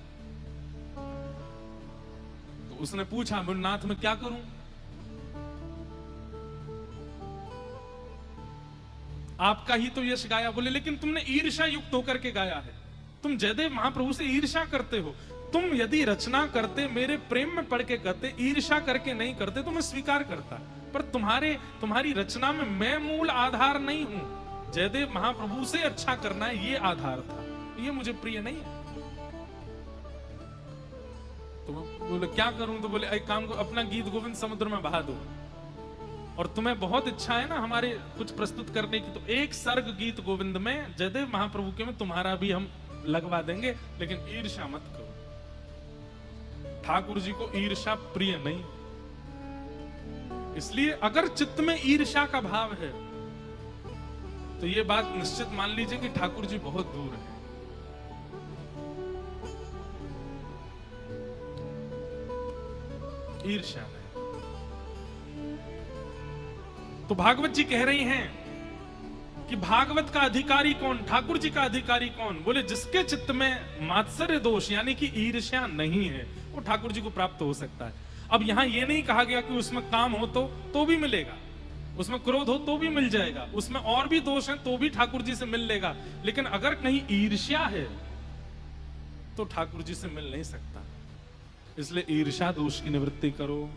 उसने पूछा, बोले नाथ मैं क्या करूं? आपका ही तो यश गाया। बोले लेकिन तुमने ईर्ष्या युक्त होकर के गाया है, तुम जयदेव महाप्रभु से ईर्ष्या करते हो। तुम यदि रचना करते, मेरे प्रेम में पढ़ के करते, ईर्ष्या करके नहीं करते तो मैं स्वीकार करता, पर तुम्हारी रचना में मैं मूल आधार नहीं हूं। जयदेव महाप्रभु से अच्छा करना है, ये आधार था, ये मुझे प्रिय नहीं है। तो बोले क्या करूं? तो बोले एक काम को, अपना गीत गोविंद समुद्र में बहा दो, और तुम्हें बहुत इच्छा है ना हमारे कुछ प्रस्तुत करने की, तो एक सर्ग गीत गोविंद में जयदेव महाप्रभु के में तुम्हारा भी हम लगवा देंगे, लेकिन ईर्ष्या मत करो। ठाकुर जी को ईर्ष्या प्रिय नहीं, इसलिए अगर चित्त में ईर्ष्या का भाव है तो ये बात निश्चित मान लीजिए कि ठाकुर जी बहुत दूर है। ईर्ष्या नहीं। तो भागवत जी कह रही हैं कि भागवत का अधिकारी कौन, ठाकुर जी का अधिकारी कौन? बोले जिसके चित्त में मात्सर्य दोष यानी कि ईर्ष्या नहीं है, वो ठाकुर जी को प्राप्त हो सकता है। अब यहां ये नहीं कहा गया कि उसमें काम हो तो भी मिलेगा, उसमें क्रोध हो तो भी मिल जाएगा, उसमें और भी दोष हैं तो भी ठाकुर जी से मिल लेगा, लेकिन अगर कहीं ईर्ष्या है तो ठाकुर जी से मिल नहीं सकता। इसलिए ईर्ष्या दोष की निवृत्ति करो।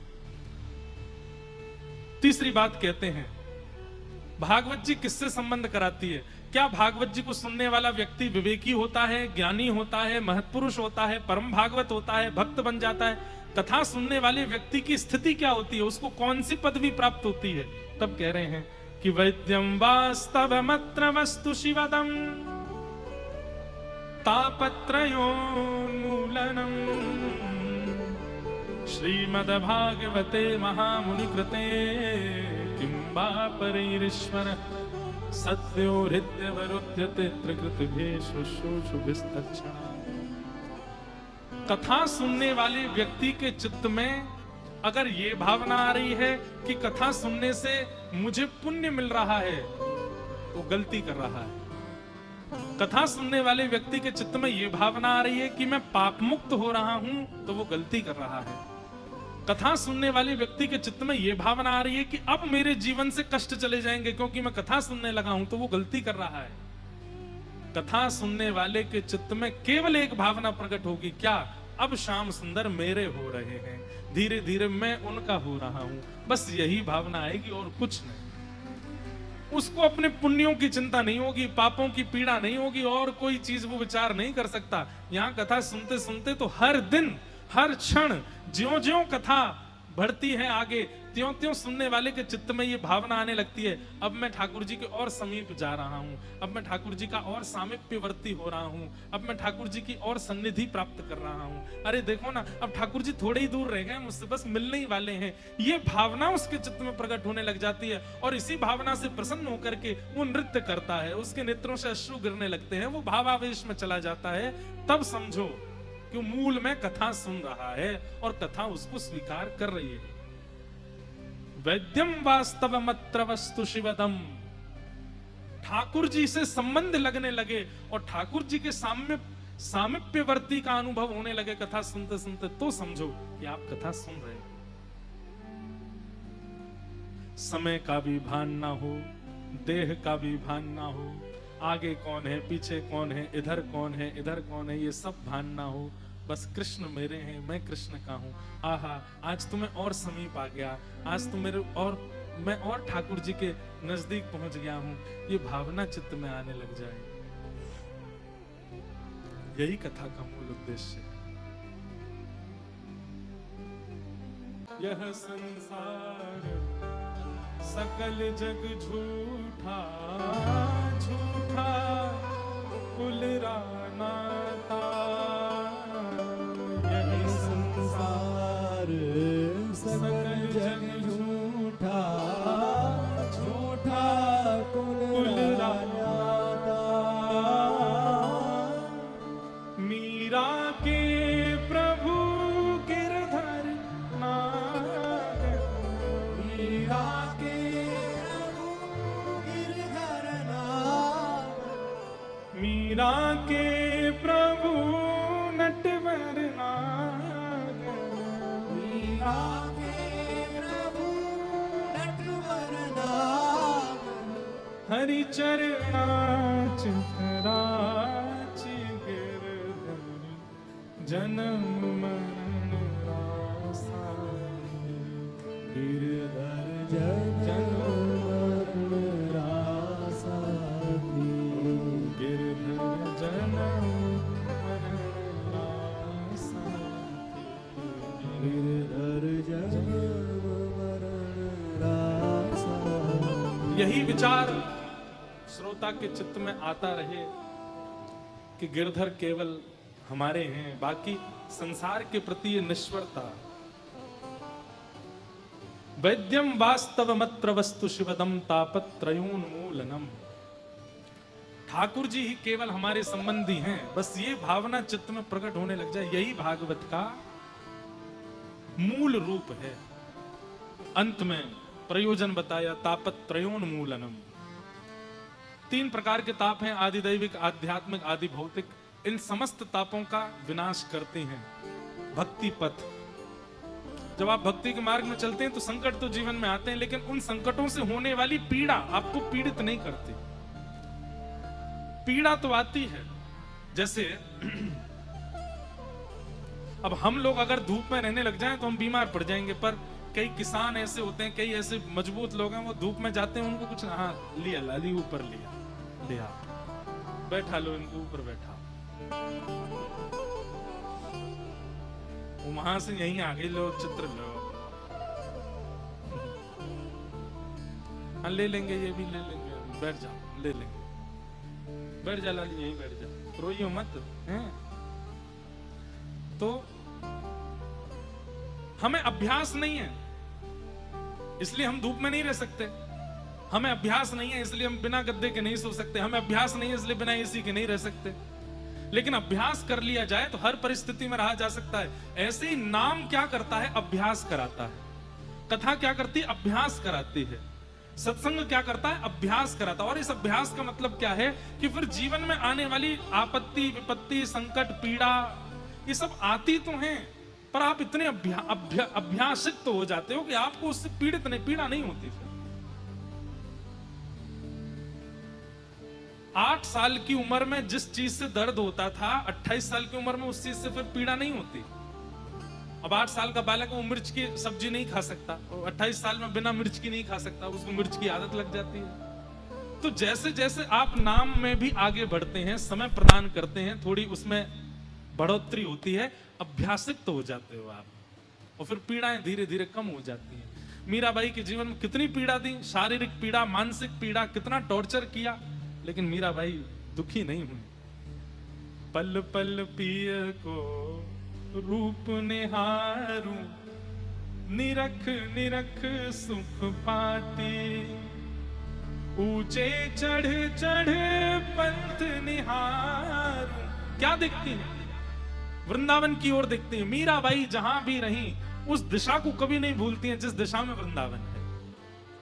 तीसरी बात कहते हैं, भागवत जी किससे संबंध कराती है? क्या भागवत जी को सुनने वाला व्यक्ति विवेकी होता है, ज्ञानी होता है, महत्पुरुष होता है, परम भागवत होता है, भक्त बन जाता है? कथा सुनने वाले व्यक्ति की स्थिति क्या होती है, उसको कौन सी पदवी प्राप्त होती है? तब कह रहे हैं कि वैद्यम वास्तवमत्र वस्तु शिवदम तापत्रयोन्मूलनम श्रीमद्भागवते महामुनि कृते किं वा परैरीश्वर सत्यो हृद्यवरुध्यते त्रिकृतभेषुषुभिस्तच्छा। कथा सुनने वाले व्यक्ति के चित्त में अगर ये भावना आ रही है कि कथा सुनने से मुझे पुण्य मिल रहा है, तो गलती कर रहा है। कथा सुनने वाले व्यक्ति के चित्त में यह भावना आ रही है कि मैं पाप मुक्त हो रहा हूं, तो वो गलती कर रहा है। कथा सुनने वाले व्यक्ति के चित्त में यह भावना आ रही है कि अब मेरे जीवन से कष्ट चले जाएंगे क्योंकि मैं कथा सुनने लगा हूं, तो वो गलती कर रहा है। कथा सुनने वाले के चित्त में केवल एक भावना प्रकट होगी, क्या? अब श्याम सुंदर मेरे हो रहे हैं, धीरे धीरे मैं उनका हो रहा हूं। बस यही भावना आएगी और कुछ नहीं। उसको अपने पुण्यों की चिंता नहीं होगी, पापों की पीड़ा नहीं होगी, और कोई चीज वो विचार नहीं कर सकता। यहां कथा सुनते सुनते तो हर दिन हर क्षण ज्यों-ज्यों कथा बढ़ती है आगे, त्यों-त्यों सुनने वाले के चित्त में ये भावना आने लगती है, अब मैं ठाकुर जी के और समीप जा रहा हूं, अब मैं ठाकुर जी का और सामीप्यवर्ती हो रहा हूं, अब मैं ठाकुर जी की और सन्निधि प्राप्त कर रहा हूं। अरे देखो ना, अब ठाकुर जी थोड़े ही दूर रह गए मुझसे, बस मिलने ही वाले हैं। ये भावना उसके चित्त में प्रकट होने लग जाती है, और इसी भावना से प्रसन्न होकर के वो नृत्य करता है, उसके नेत्रों से अश्रु गिरने लगते हैं, वो भावावेश में चला जाता है। तब समझो कि मूल में कथा सुन रहा है और कथा उसको स्वीकार कर रही है। वैद्यम वास्तवमत्र वस्तु शिवदम, ठाकुर जी से संबंध लगने लगे और ठाकुर जी के सामीप्यवर्ती का अनुभव होने लगे कथा सुनते सुनते, तो समझो कि आप कथा सुन रहे हैं। समय का भी भान ना हो, देह का भी भान ना हो, आगे कौन है, पीछे कौन है, इधर कौन है, इधर कौन है, ये सब भान ना हो। बस कृष्ण मेरे हैं, मैं कृष्ण का हूं। आहा, आज तुम्हें और समीप आ गया, आज तुम मेरे और मैं और ठाकुर जी के नजदीक पहुंच गया हूं, ये भावना चित्त में आने लग जाए। यही कथा का मूल उद्देश्य है। यह संसार सकल जग झूठा, झूठा कुल रानाता। यह संसार सकल जग झूठा, झूठा कुल रानाता। मीरा के प्रभु गिरधर नाथ, मीरा के मीरा के प्रभु नटवर नाग, हरि चरणाचितराचि गिरधर जन्म मरण रासा गिरधर जन्म मरण रासा गिरधर जन्म मरण रासा गिरधर जन्म मरण रासा। यही विचार श्रोता के चित्त में आता रहे कि गिरधर केवल हमारे हैं, बाकी संसार के प्रति ये निष्वरता। वैद्यम वास्तवमत्र वस्तु शिवदम तापत्रयोन्मूलनम। ठाकुर जी ही केवल हमारे संबंधी हैं, बस ये भावना चित्त में प्रकट होने लग जाए, यही भागवत का मूल रूप है। अंत में प्रयोजन बताया, तापत्रयोन्मूलनम। 3 प्रकार के ताप हैं, आदि दैविक, आध्यात्मिक, आदि भौतिक। इन समस्त तापों का विनाश करते हैं भक्ति पथ। जब आप भक्ति के मार्ग में चलते हैं तो संकट तो जीवन में आते हैं, लेकिन उन संकटों से होने वाली पीड़ा आपको पीड़ित नहीं करती। पीड़ा तो आती है, जैसे अब हम लोग अगर धूप में रहने लग जाएं तो हम बीमार पड़ जाएंगे, पर कई किसान ऐसे होते हैं, कई ऐसे मजबूत लोग हैं, वो धूप में जाते हैं, उनको कुछ हाँ लिया लाली ऊपर लिया बैठा लो, इनको ऊपर बैठा, वहां से यहीं आगे लो, चित्र लो, हाँ ले लेंगे, ये भी ले लेंगे, बैठ जाओ, ले लेंगे, बैठ जा लाली, यहीं बैठ जा, रोइयो मत हैं। तो हमें अभ्यास नहीं है इसलिए हम धूप में नहीं रह सकते, हमें अभ्यास नहीं है इसलिए हम बिना गद्दे के नहीं सो सकते, हमें अभ्यास नहीं है इसलिए बिना एसी के नहीं रह सकते। लेकिन अभ्यास कर लिया जाए तो हर परिस्थिति में रहा जा सकता है। ऐसे ही नाम क्या करता है? अभ्यास कराता है। कथा क्या करती है? अभ्यास कराती है। सत्संग क्या करता है? अभ्यास कराता है। और इस अभ्यास का मतलब क्या है कि फिर जीवन में आने वाली आपत्ति, विपत्ति, संकट, पीड़ा, ये सब आती तो हैं, पर आप इतने अभ्यासित तो हो जाते हो कि आपको उससे पीड़ा नहीं होती। फिर 8 साल की उम्र में जिस चीज से दर्द होता था, 28 साल की उम्र में उस चीज से फिर पीड़ा नहीं होती। अब 8 साल का बालक वो मिर्च की सब्जी नहीं खा सकता, 28 साल में बिना मिर्च की नहीं खा सकता, उसको मिर्च की आदत लग जाती है। तो जैसे जैसे आप नाम में भी आगे बढ़ते हैं, समय प्रदान करते हैं, थोड़ी उसमें बढ़ोतरी होती है, अभ्यासित तो हो जाते हो आप, और फिर पीड़ाएं धीरे धीरे कम हो जाती हैं। मीराबाई के जीवन में कितनी पीड़ा थी, शारीरिक पीड़ा, मानसिक पीड़ा, कितना टॉर्चर किया, लेकिन मीराबाई दुखी नहीं हुई। पल पल पिय को रूप निहारूं, निरख निरख सुख पाती, ऊंचे चढ़ चढ़ पंथ निहारूं। क्या दिखती है? वृंदावन की ओर दिखती है। मीराबाई जहां भी रही उस दिशा को कभी नहीं भूलती हैं जिस दिशा में वृंदावन है,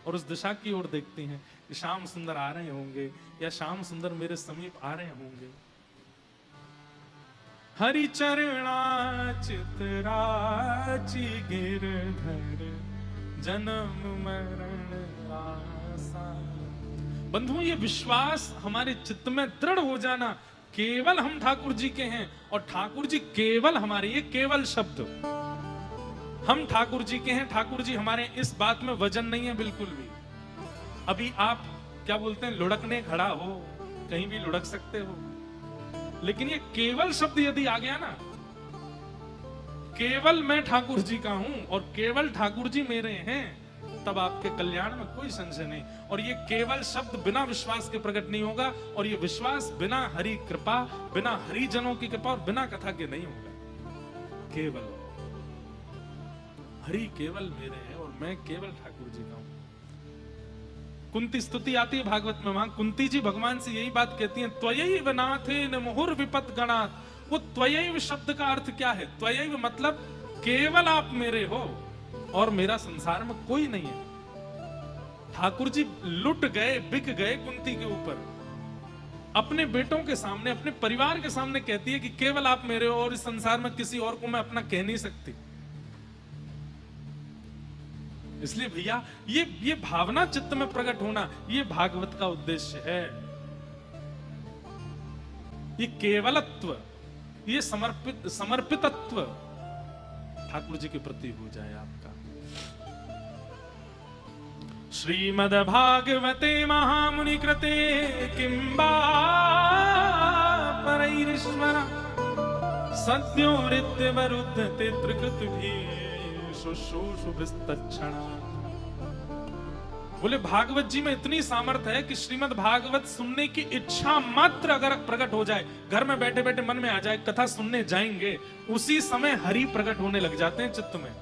और उस दिशा की ओर देखती हैं कि श्याम सुंदर आ रहे होंगे या श्याम सुंदर मेरे समीप आ रहे होंगे। हरि चरणाचितराचि गिरधर जन्म मरण आसा। बंधुओं, ये विश्वास हमारे चित्त में दृढ़ हो जाना, केवल हम ठाकुर जी के हैं और ठाकुर जी केवल हमारे, ये केवल शब्द, हम ठाकुर जी के हैं, ठाकुर जी हमारे, इस बात में वजन नहीं है बिल्कुल भी। अभी आप क्या बोलते हैं, लुढ़कने खड़ा हो, कहीं भी लुढ़क सकते हो, लेकिन ये केवल शब्द यदि आ गया ना, केवल मैं ठाकुर जी का हूं और केवल ठाकुर जी मेरे हैं, तब आपके कल्याण में कोई संशय नहीं। और ये केवल शब्द बिना विश्वास के प्रकट नहीं होगा, और ये विश्वास बिना हरि कृपा, बिना हरिजनों की कृपा और बिना कथा के नहीं होगा। केवल हरि केवल मेरे हैं और मैं केवल ठाकुर जी का हूं। कुंती स्तुति आती है भागवत में, वहां कुंती जी भगवान से यही बात कहती हैं, त्वयैव नाथेन मुहुर विपत गणात्। वो त्वयैव शब्द का अर्थ क्या है? त्वयैव मतलब केवल आप मेरे हो और मेरा संसार में कोई नहीं है। ठाकुर जी लुट गए, बिक गए कुंती के ऊपर, अपने बेटों के सामने, अपने परिवार के सामने कहती है कि केवल आप मेरे हो और इस संसार में किसी और को मैं अपना कह नहीं सकती। इसलिए भैया ये भावना चित्त में प्रकट होना, ये भागवत का उद्देश्य है। ये केवलत्व, ये समर्पितत्व ठाकुर जी के प्रति हो जाए आपका। श्रीमद् भागवते महामुनि कृते किंबा परैरीश्वर सद्यो हृद्यवरुद्धते त्रिकृतिभिः शुश्रूषुभिस्तच्छणा। बोले भागवत जी में इतनी सामर्थ्य है कि श्रीमद् भागवत सुनने की इच्छा मात्र अगर प्रकट हो जाए, घर में बैठे बैठे मन में आ जाए कथा सुनने जाएंगे, उसी समय हरि प्रकट होने लग जाते हैं चित्त में।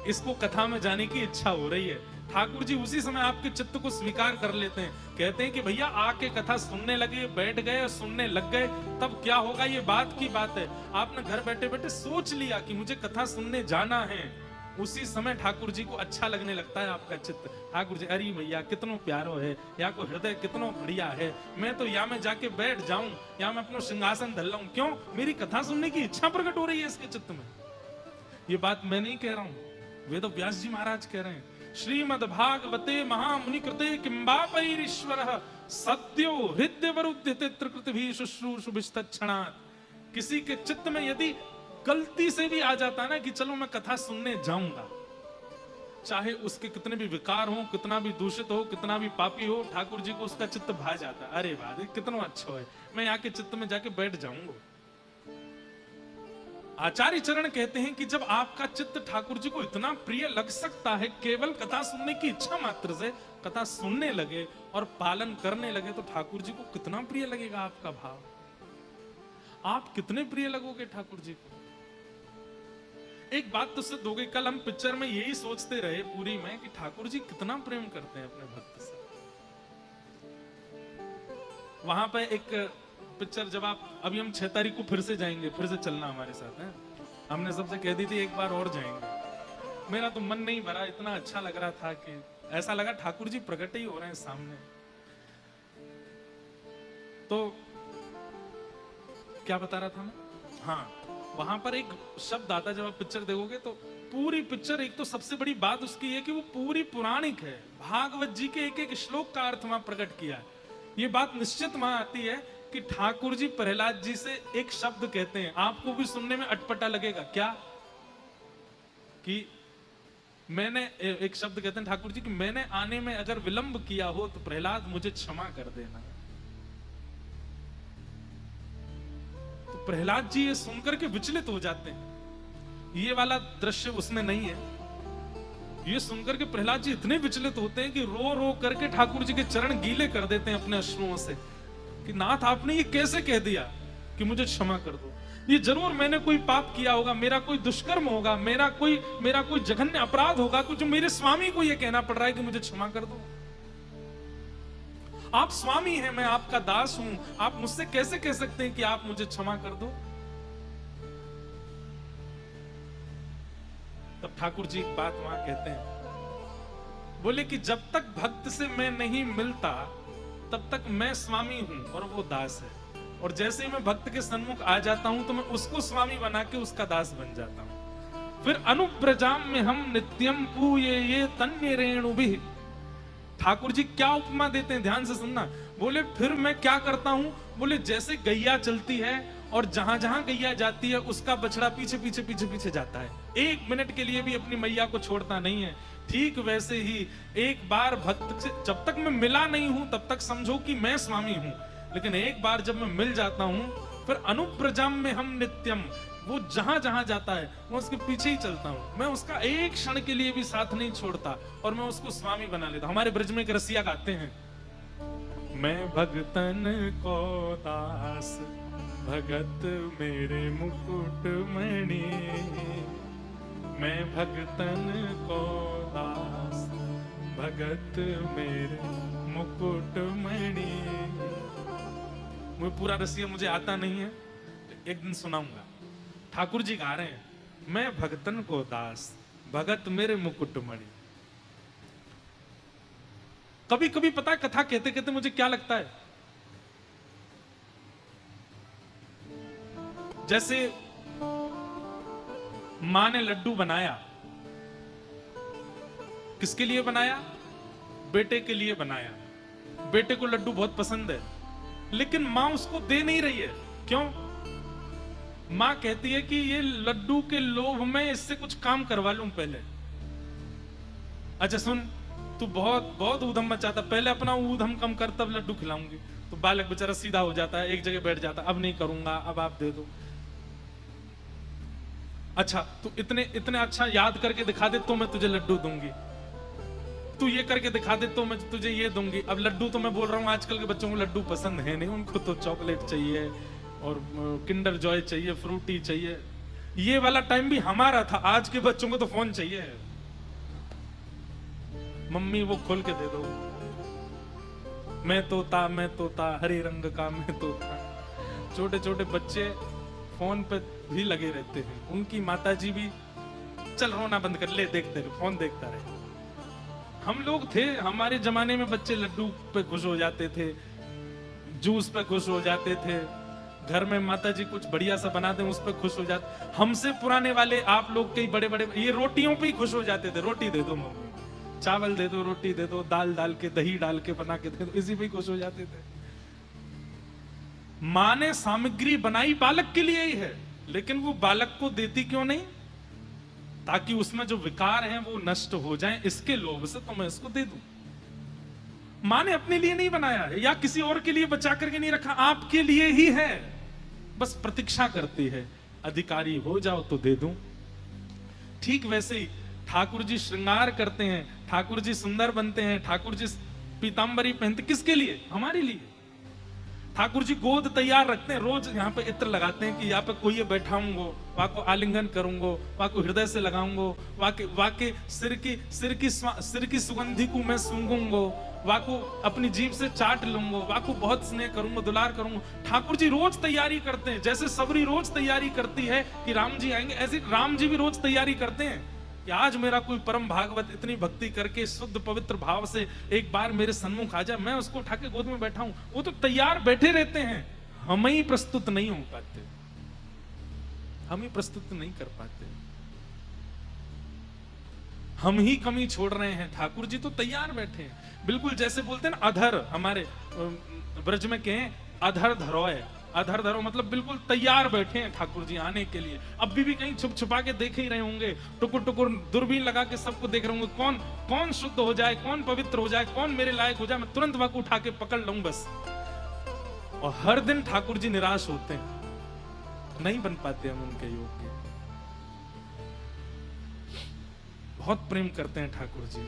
इसको कथा में जाने की इच्छा हो रही है, ठाकुर जी उसी समय आपके चित्त को स्वीकार कर लेते हैं। कहते हैं कि भैया आके कथा सुनने लगे, बैठ गए और सुनने लग गए, तब क्या होगा ये बात की बात है। आपने घर बैठे बैठे सोच लिया कि मुझे कथा सुनने जाना है, उसी समय ठाकुर जी को अच्छा लगने लगता है आपका चित्त। ठाकुर जी अरे भैया कितनो प्यारो है, या को हृदय कितनो बढ़िया है, मैं तो या में जाके बैठ जाऊं या मैं अपना सिंहासन धर लाऊं, क्यों मेरी कथा सुनने की इच्छा प्रकट हो रही है इसके चित्त में। ये बात मैं नहीं कह रहा हूं, वेद व्यास जी महाराज कह रहे हैं। श्रीमद् भागवते महामुनि कृते किंबा परैरीश्वरः सद्यो हृद्यवरुध्यते त्रिकृतिभिः शुश्रूषुभिस्तच्छणात्। किसी के चित्त में यदि गलती से भी आ जाता है ना कि चलो मैं कथा सुनने जाऊंगा, चाहे उसके कितने भी विकार हो, कितना भी दूषित हो, कितना भी पापी हो, ठाकुर जी को उसका चित्त भा जाता है। अरे वाह कितना अच्छा है, मैं यहाँ के चित्त में जाके बैठ जाऊंगा। आचार्य चरण कहते हैं कि जब आपका चित्त ठाकुर जी को इतना प्रिय लग सकता है, केवल कथा सुनने की इच्छा मात्र से कथा सुनने लगे और पालन करने लगे, तो ठाकुर जी को कितना प्रिय लगेगा आपका भाव। आप कितने प्रिय लगोगे ठाकुर जी को। एक बात तो सिद्ध हो गई, कल हम पिक्चर में यही सोचते रहे पूरी में कि ठाकुर जी कितना प्रेम करते हैं अपने भक्त से। वहां पे एक पिक्चर, जब आप अभी हम 6 तारीख को फिर से जाएंगे, फिर से चलना हमारे साथ है। हमने सबसे कह दी थी एक बार और जाएंगे, मेरा तो मन नहीं भरा, इतना अच्छा लग रहा था कि ऐसा लगा ठाकुर जी प्रकट ही हो रहे हैं सामने। तो क्या बता रहा था मैं, हाँ वहां पर एक शब्द आता, जब आप पिक्चर देखोगे तो पूरी पिक्चर, एक तो सबसे बड़ी बात उसकी है कि वो पूरी पुराणिक है, भागवत जी के एक एक श्लोक का अर्थ वहां प्रकट किया है। ये बात निश्चित वहां आती है कि ठाकुर जी प्रहलाद जी से एक शब्द कहते हैं, आपको भी सुनने में अटपटा लगेगा क्या, कि मैंने एक शब्द कहते हैं ठाकुर जी कि मैंने आने में अगर विलंब किया हो तो प्रहलाद मुझे क्षमा कर देना। तो प्रहलाद जी ये सुनकर के विचलित हो जाते हैं। ये वाला दृश्य उसमें नहीं है। ये सुनकर के प्रहलाद जी इतने विचलित होते हैं कि रो रो करके ठाकुर जी के चरण गीले कर देते हैं अपने अश्रुओं से, कि नाथ आपने ये कैसे कह दिया कि मुझे क्षमा कर दो। ये जरूर मैंने कोई पाप किया होगा, मेरा कोई दुष्कर्म होगा, मेरा कोई जघन्य अपराध होगा, कुछ मेरे स्वामी को ये कहना पड़ रहा है कि मुझे क्षमा कर दो। आप स्वामी हैं, मैं आपका दास हूं, आप मुझसे कैसे कह सकते हैं कि आप मुझे क्षमा कर दो। तब ठाकुर जी एक बात वहां कहते हैं, बोले कि जब तक भक्त से मैं नहीं मिलता तब तक मैं स्वामी हूं और वो दास है, और जैसे ही मैं भक्त के सन्मुख आ जाता हूं तो मैं उसको स्वामी बना के उसका दास बन जाता हूं। फिर अनुब्रजाम में हम नित्यम पूये ये तन्य रेणु भी। ठाकुर जी क्या उपमा देते हैं, ध्यान से सुनना। बोले फिर मैं क्या करता हूं, बोले जैसे गैया चलती है और जहां जहां गैया जाती है उसका बछड़ा पीछे पीछे पीछे पीछे जाता है, 1 मिनट के लिए भी अपनी मैया को छोड़ता नहीं है, ठीक वैसे ही एक बार भक्त से जब तक मैं मिला नहीं हूं तब तक समझो कि मैं स्वामी हूं, लेकिन एक बार जब मैं मिल जाता हूं फिर अनुप्रजम में हम नित्यम, वो जहां जहां जाता है मैं उसके पीछे ही चलता हूं, मैं उसका एक क्षण के लिए भी साथ नहीं छोड़ता और मैं उसको स्वामी बना लेता। हमारे ब्रज में एक रसिया गाते हैं, मैं भगतन को दास भगत मेरे मुकुट मणि, मैं भगतन को दास भगत मेरे मुकुट मणि। मुझे पूरा रसिया मुझे आता नहीं है, एक दिन सुनाऊंगा। ठाकुर जी गा रहे हैं, मैं भगतन को दास भगत मेरे मुकुट मणि। कभी कभी पता है कथा कहते कहते मुझे क्या लगता है, जैसे मां ने लड्डू बनाया, किसके लिए बनाया? बेटे के लिए बनाया। बेटे को लड्डू बहुत पसंद है, लेकिन मां उसको दे नहीं रही है। क्यों? मां कहती है कि ये लड्डू के लोभ में इससे कुछ काम करवा लूं पहले। अच्छा सुन, तू बहुत बहुत ऊधम मचाता, पहले अपना ऊधम कम कर तब लड्डू खिलाऊंगी। तो बालक बेचारा सीधा हो जाता है, एक जगह बैठ जाता, अब नहीं करूंगा, अब आप दे दो। अच्छा तू इतने अच्छा याद करके दिखा दे तो मैं तुझे लड्डू दूंगी, तू ये करके दिखा दे तो मैं तुझे ये दूंगी। अब लड्डू तो मैं बोल रहा हूँ आजकल के बच्चों को लड्डू पसंद है नहीं, उनको तो चॉकलेट चाहिए और किंडर जॉय चाहिए, फ्रूटी चाहिए। ये वाला टाइम भी हमारा था, आज के बच्चों को तो फोन चाहिए। मम्मी वो खोल के दे दो, मैं तोता हरे रंग का मैं तोता। छोटे छोटे बच्चे फोन पे भी लगे रहते हैं, उनकी माताजी भी चल रोना बंद कर ले, देखते रहे, फोन देखता रहे। हम लोग थे, हमारे जमाने में बच्चे लड्डू पे खुश हो जाते थे, जूस पे खुश हो जाते थे, घर में माताजी कुछ बढ़िया सा बना दे उस पे खुश हो जाते। हमसे पुराने वाले आप लोग के बड़े बड़े ये रोटियों पे ही खुश हो जाते थे, रोटी दे दो मम्मी, चावल दे दो, रोटी दे दो, दाल डाल के दही डाल के बना के दे दो, इसी पे ही खुश हो जाते थे। मां ने सामग्री बनाई बालक के लिए ही है, लेकिन वो बालक को देती क्यों नहीं? ताकि उसमें जो विकार हैं वो नष्ट हो जाएं, इसके लोभ से तो मैं इसको दे दूं। मां ने अपने लिए नहीं बनाया है या किसी और के लिए बचा करके नहीं रखा, आपके लिए ही है, बस प्रतीक्षा करती है अधिकारी हो जाओ तो दे दूं। ठीक वैसे ही ठाकुर जी श्रृंगार करते हैं, ठाकुर जी सुंदर बनते हैं, ठाकुर जी पीतांबरी पहनते, किसके लिए? हमारे लिए। ठाकुर जी गोद तैयार रखते हैं, रोज यहाँ पे इत्र लगाते हैं कि यहाँ पे कोई बैठाऊंगो, वहां को आलिंगन करूंगो, वहां को हृदय से लगाऊंगो, वाके सिर की सुगंधी को मैं सूंघूंगो, वहां को अपनी जीभ से चाट लूंगो, वहां को बहुत स्नेह करूंगा, दुलार करूंगा। ठाकुर जी रोज तैयारी करते हैं, जैसे सबरी रोज तैयारी करती है कि राम जी आएंगे, ऐसे राम जी भी रोज तैयारी करते हैं कि आज मेरा कोई परम भागवत इतनी भक्ति करके शुद्ध पवित्र भाव से एक बार मेरे सन्मुख आ जाए, मैं उसको उठा के गोद में बैठा हूं। वो तो तैयार बैठे रहते हैं, हम ही प्रस्तुत नहीं हो पाते, हम ही प्रस्तुत नहीं कर पाते, हम ही कमी छोड़ रहे हैं। ठाकुर जी तो तैयार बैठे हैं, बिल्कुल जैसे बोलते हैं ना अधर, हमारे ब्रज में कहें अधर धरोए, अधर धरो मतलब बिल्कुल तैयार बैठे हैं ठाकुर जी आने के लिए। अब भी कहीं छुप छुपा के देख ही रहे होंगे, टुकुर टुकुर दूरबीन लगा के सबको देख रहे होंगे, कौन कौन शुद्ध हो जाए, कौन पवित्र हो जाए, कौन मेरे लायक हो जाए, मैं तुरंत वहां को उठा के पकड़ लूं बस। और हर दिन ठाकुर जी निराश होते हैं, नहीं बन पाते हम उनके योग्य। बहुत प्रेम करते हैं ठाकुर जी,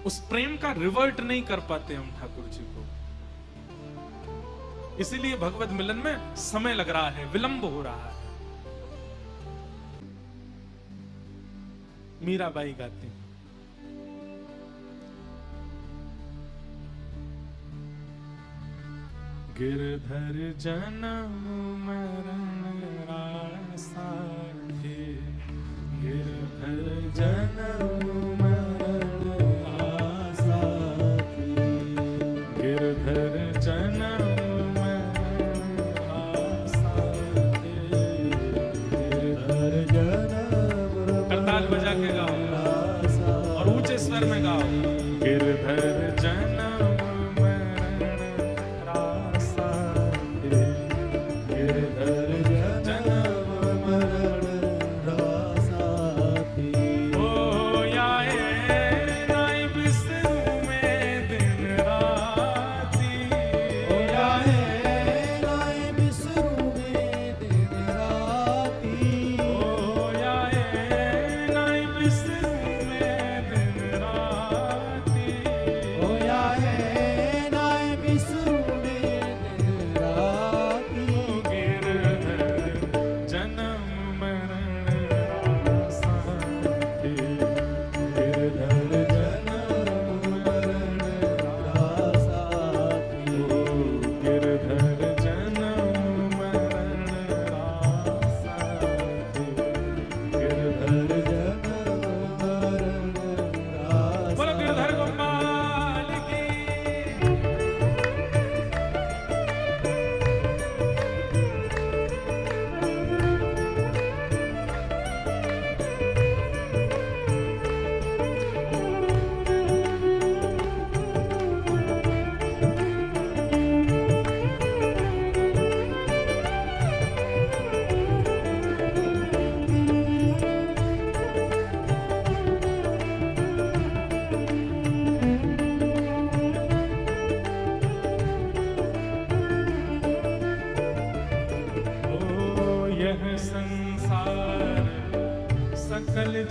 उस प्रेम का रिवर्ट नहीं कर पाते हम ठाकुर जी को, इसीलिए भगवत मिलन में समय लग रहा है, विलंब हो रहा है। मीराबाई गाती, गिरधर जन्म मरण रासा थे, गिरधर जन्म मरण रासा थे, गिरधर जन्म करताल बजा के गाओ और ऊंचे स्वर में गाओ, गिरधर जन्म मरण रासा थे, गिरधर जन्म मरण रासा थे। ओ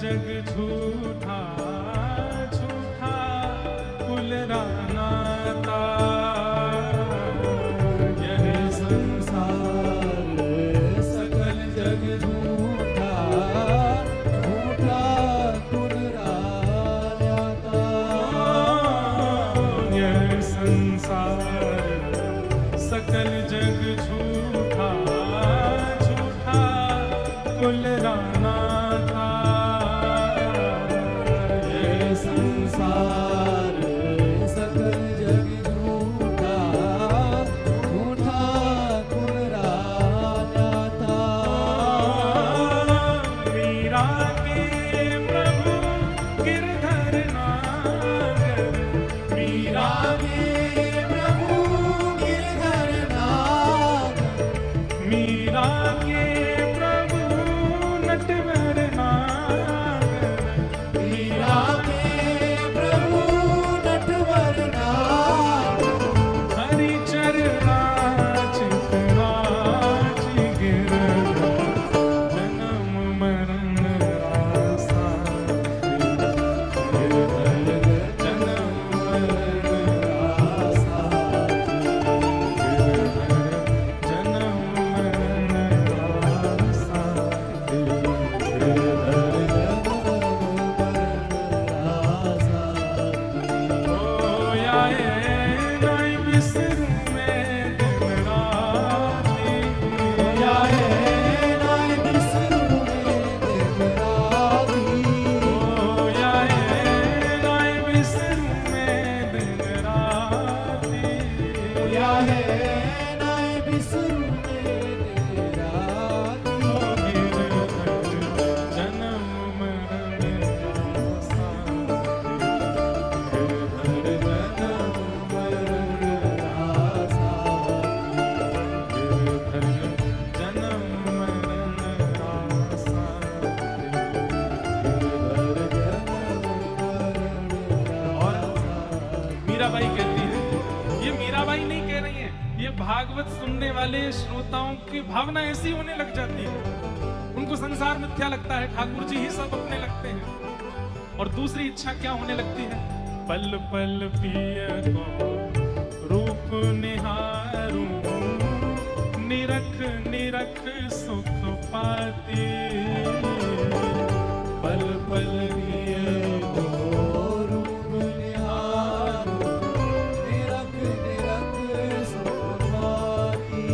जग झूठा झूठा कुलरा नाता, यह संसार सकल जग झूठा झूठा कुलराता, यह संसार सकल जग झूठा झूठा कुलरा नाता, यह संसार सकल जग झूठा झूठा कुलराता। मीरा के प्रभु गिरधर नागर, मीरा के प्रभु गिरधर नाग, मीरा के प्रभु नटवर नागर, मीरा के प्रभु नटवर नाग, हरि चरणाच नाच गिरधर, जन्म मरण रासा, गिरधर जन्म मरण रासा, जन्म मरण रासा, ओयाए नाई बिसरू मैं दिन राती, ओयाए नाई बिसरू मैं दिन राती, ओयाए नाई बिसरू मैं दिन राती, ओयाए नाई बिसरू मैं दिन राती, जन्म मरण रासा, जन्म मरण रासा, मीराबाई कहती है, ये मीराबाई नहीं कह रही है, ये भागवत सुनने वाले श्रोताओं की भावना ऐसी होने लग जाती है, उनको संसार मिथ्या लगता है, ठाकुर जी ही सब अपने लगते हैं। और दूसरी इच्छा क्या होने लगती है, पल पल पिय को रूप निहारूं, निरख निरख सुख पाती, पल पल पिय को रूप निहारूं, निरख निरख सुख पाती,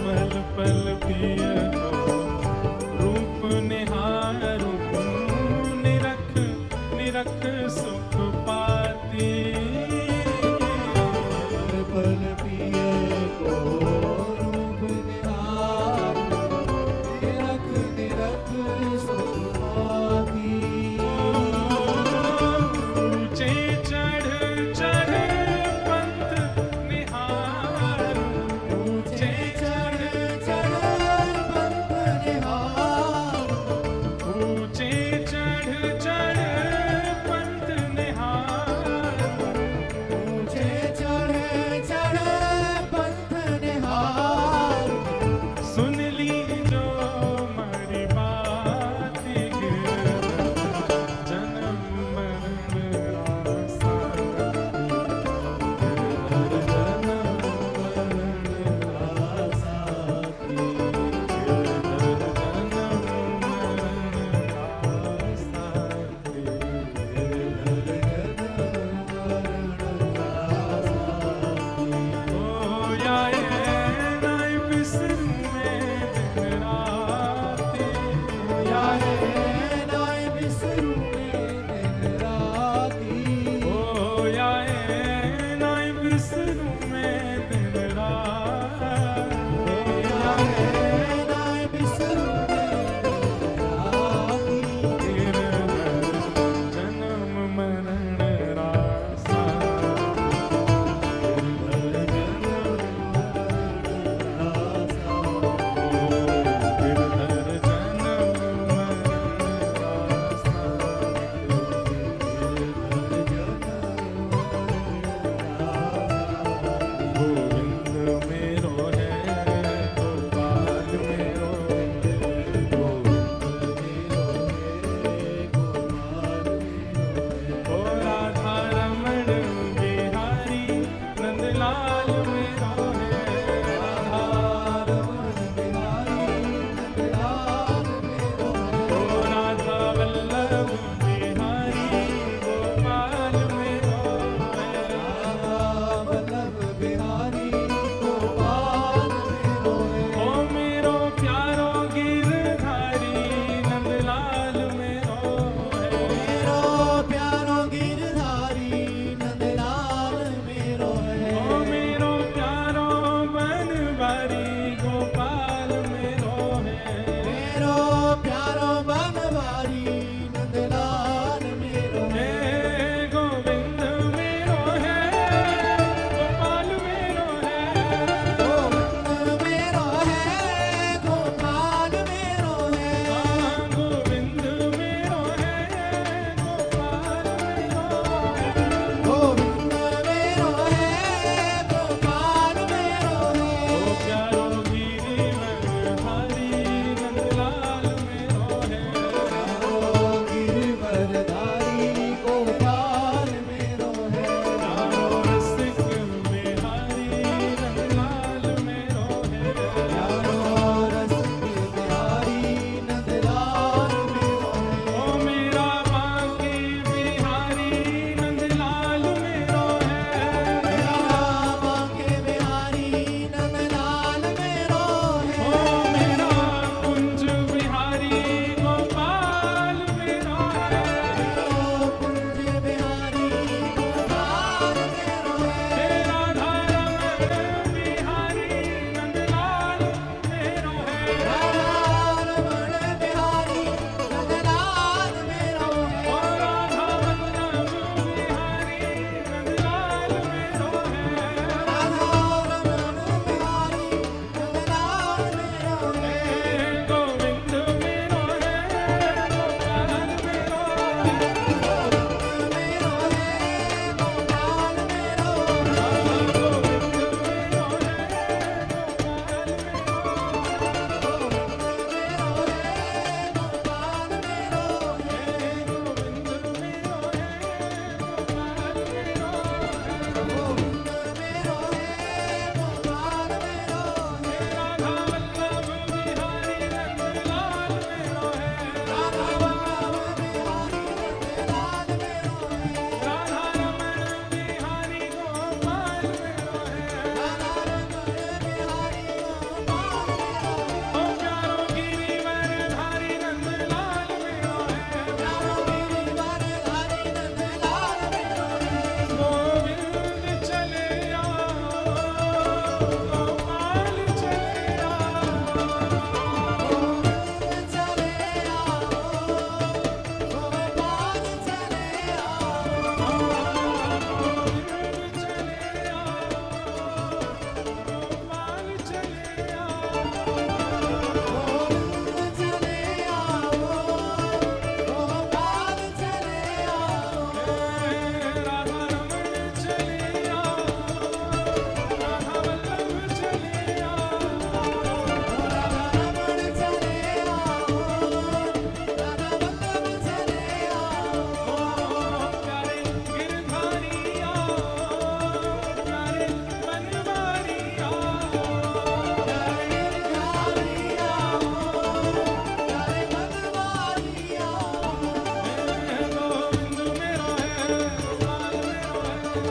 पल पल पिय को रूप निहारूं, निरख निरख सुख पाती, पल पिय को रूप निहारूं,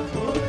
ओ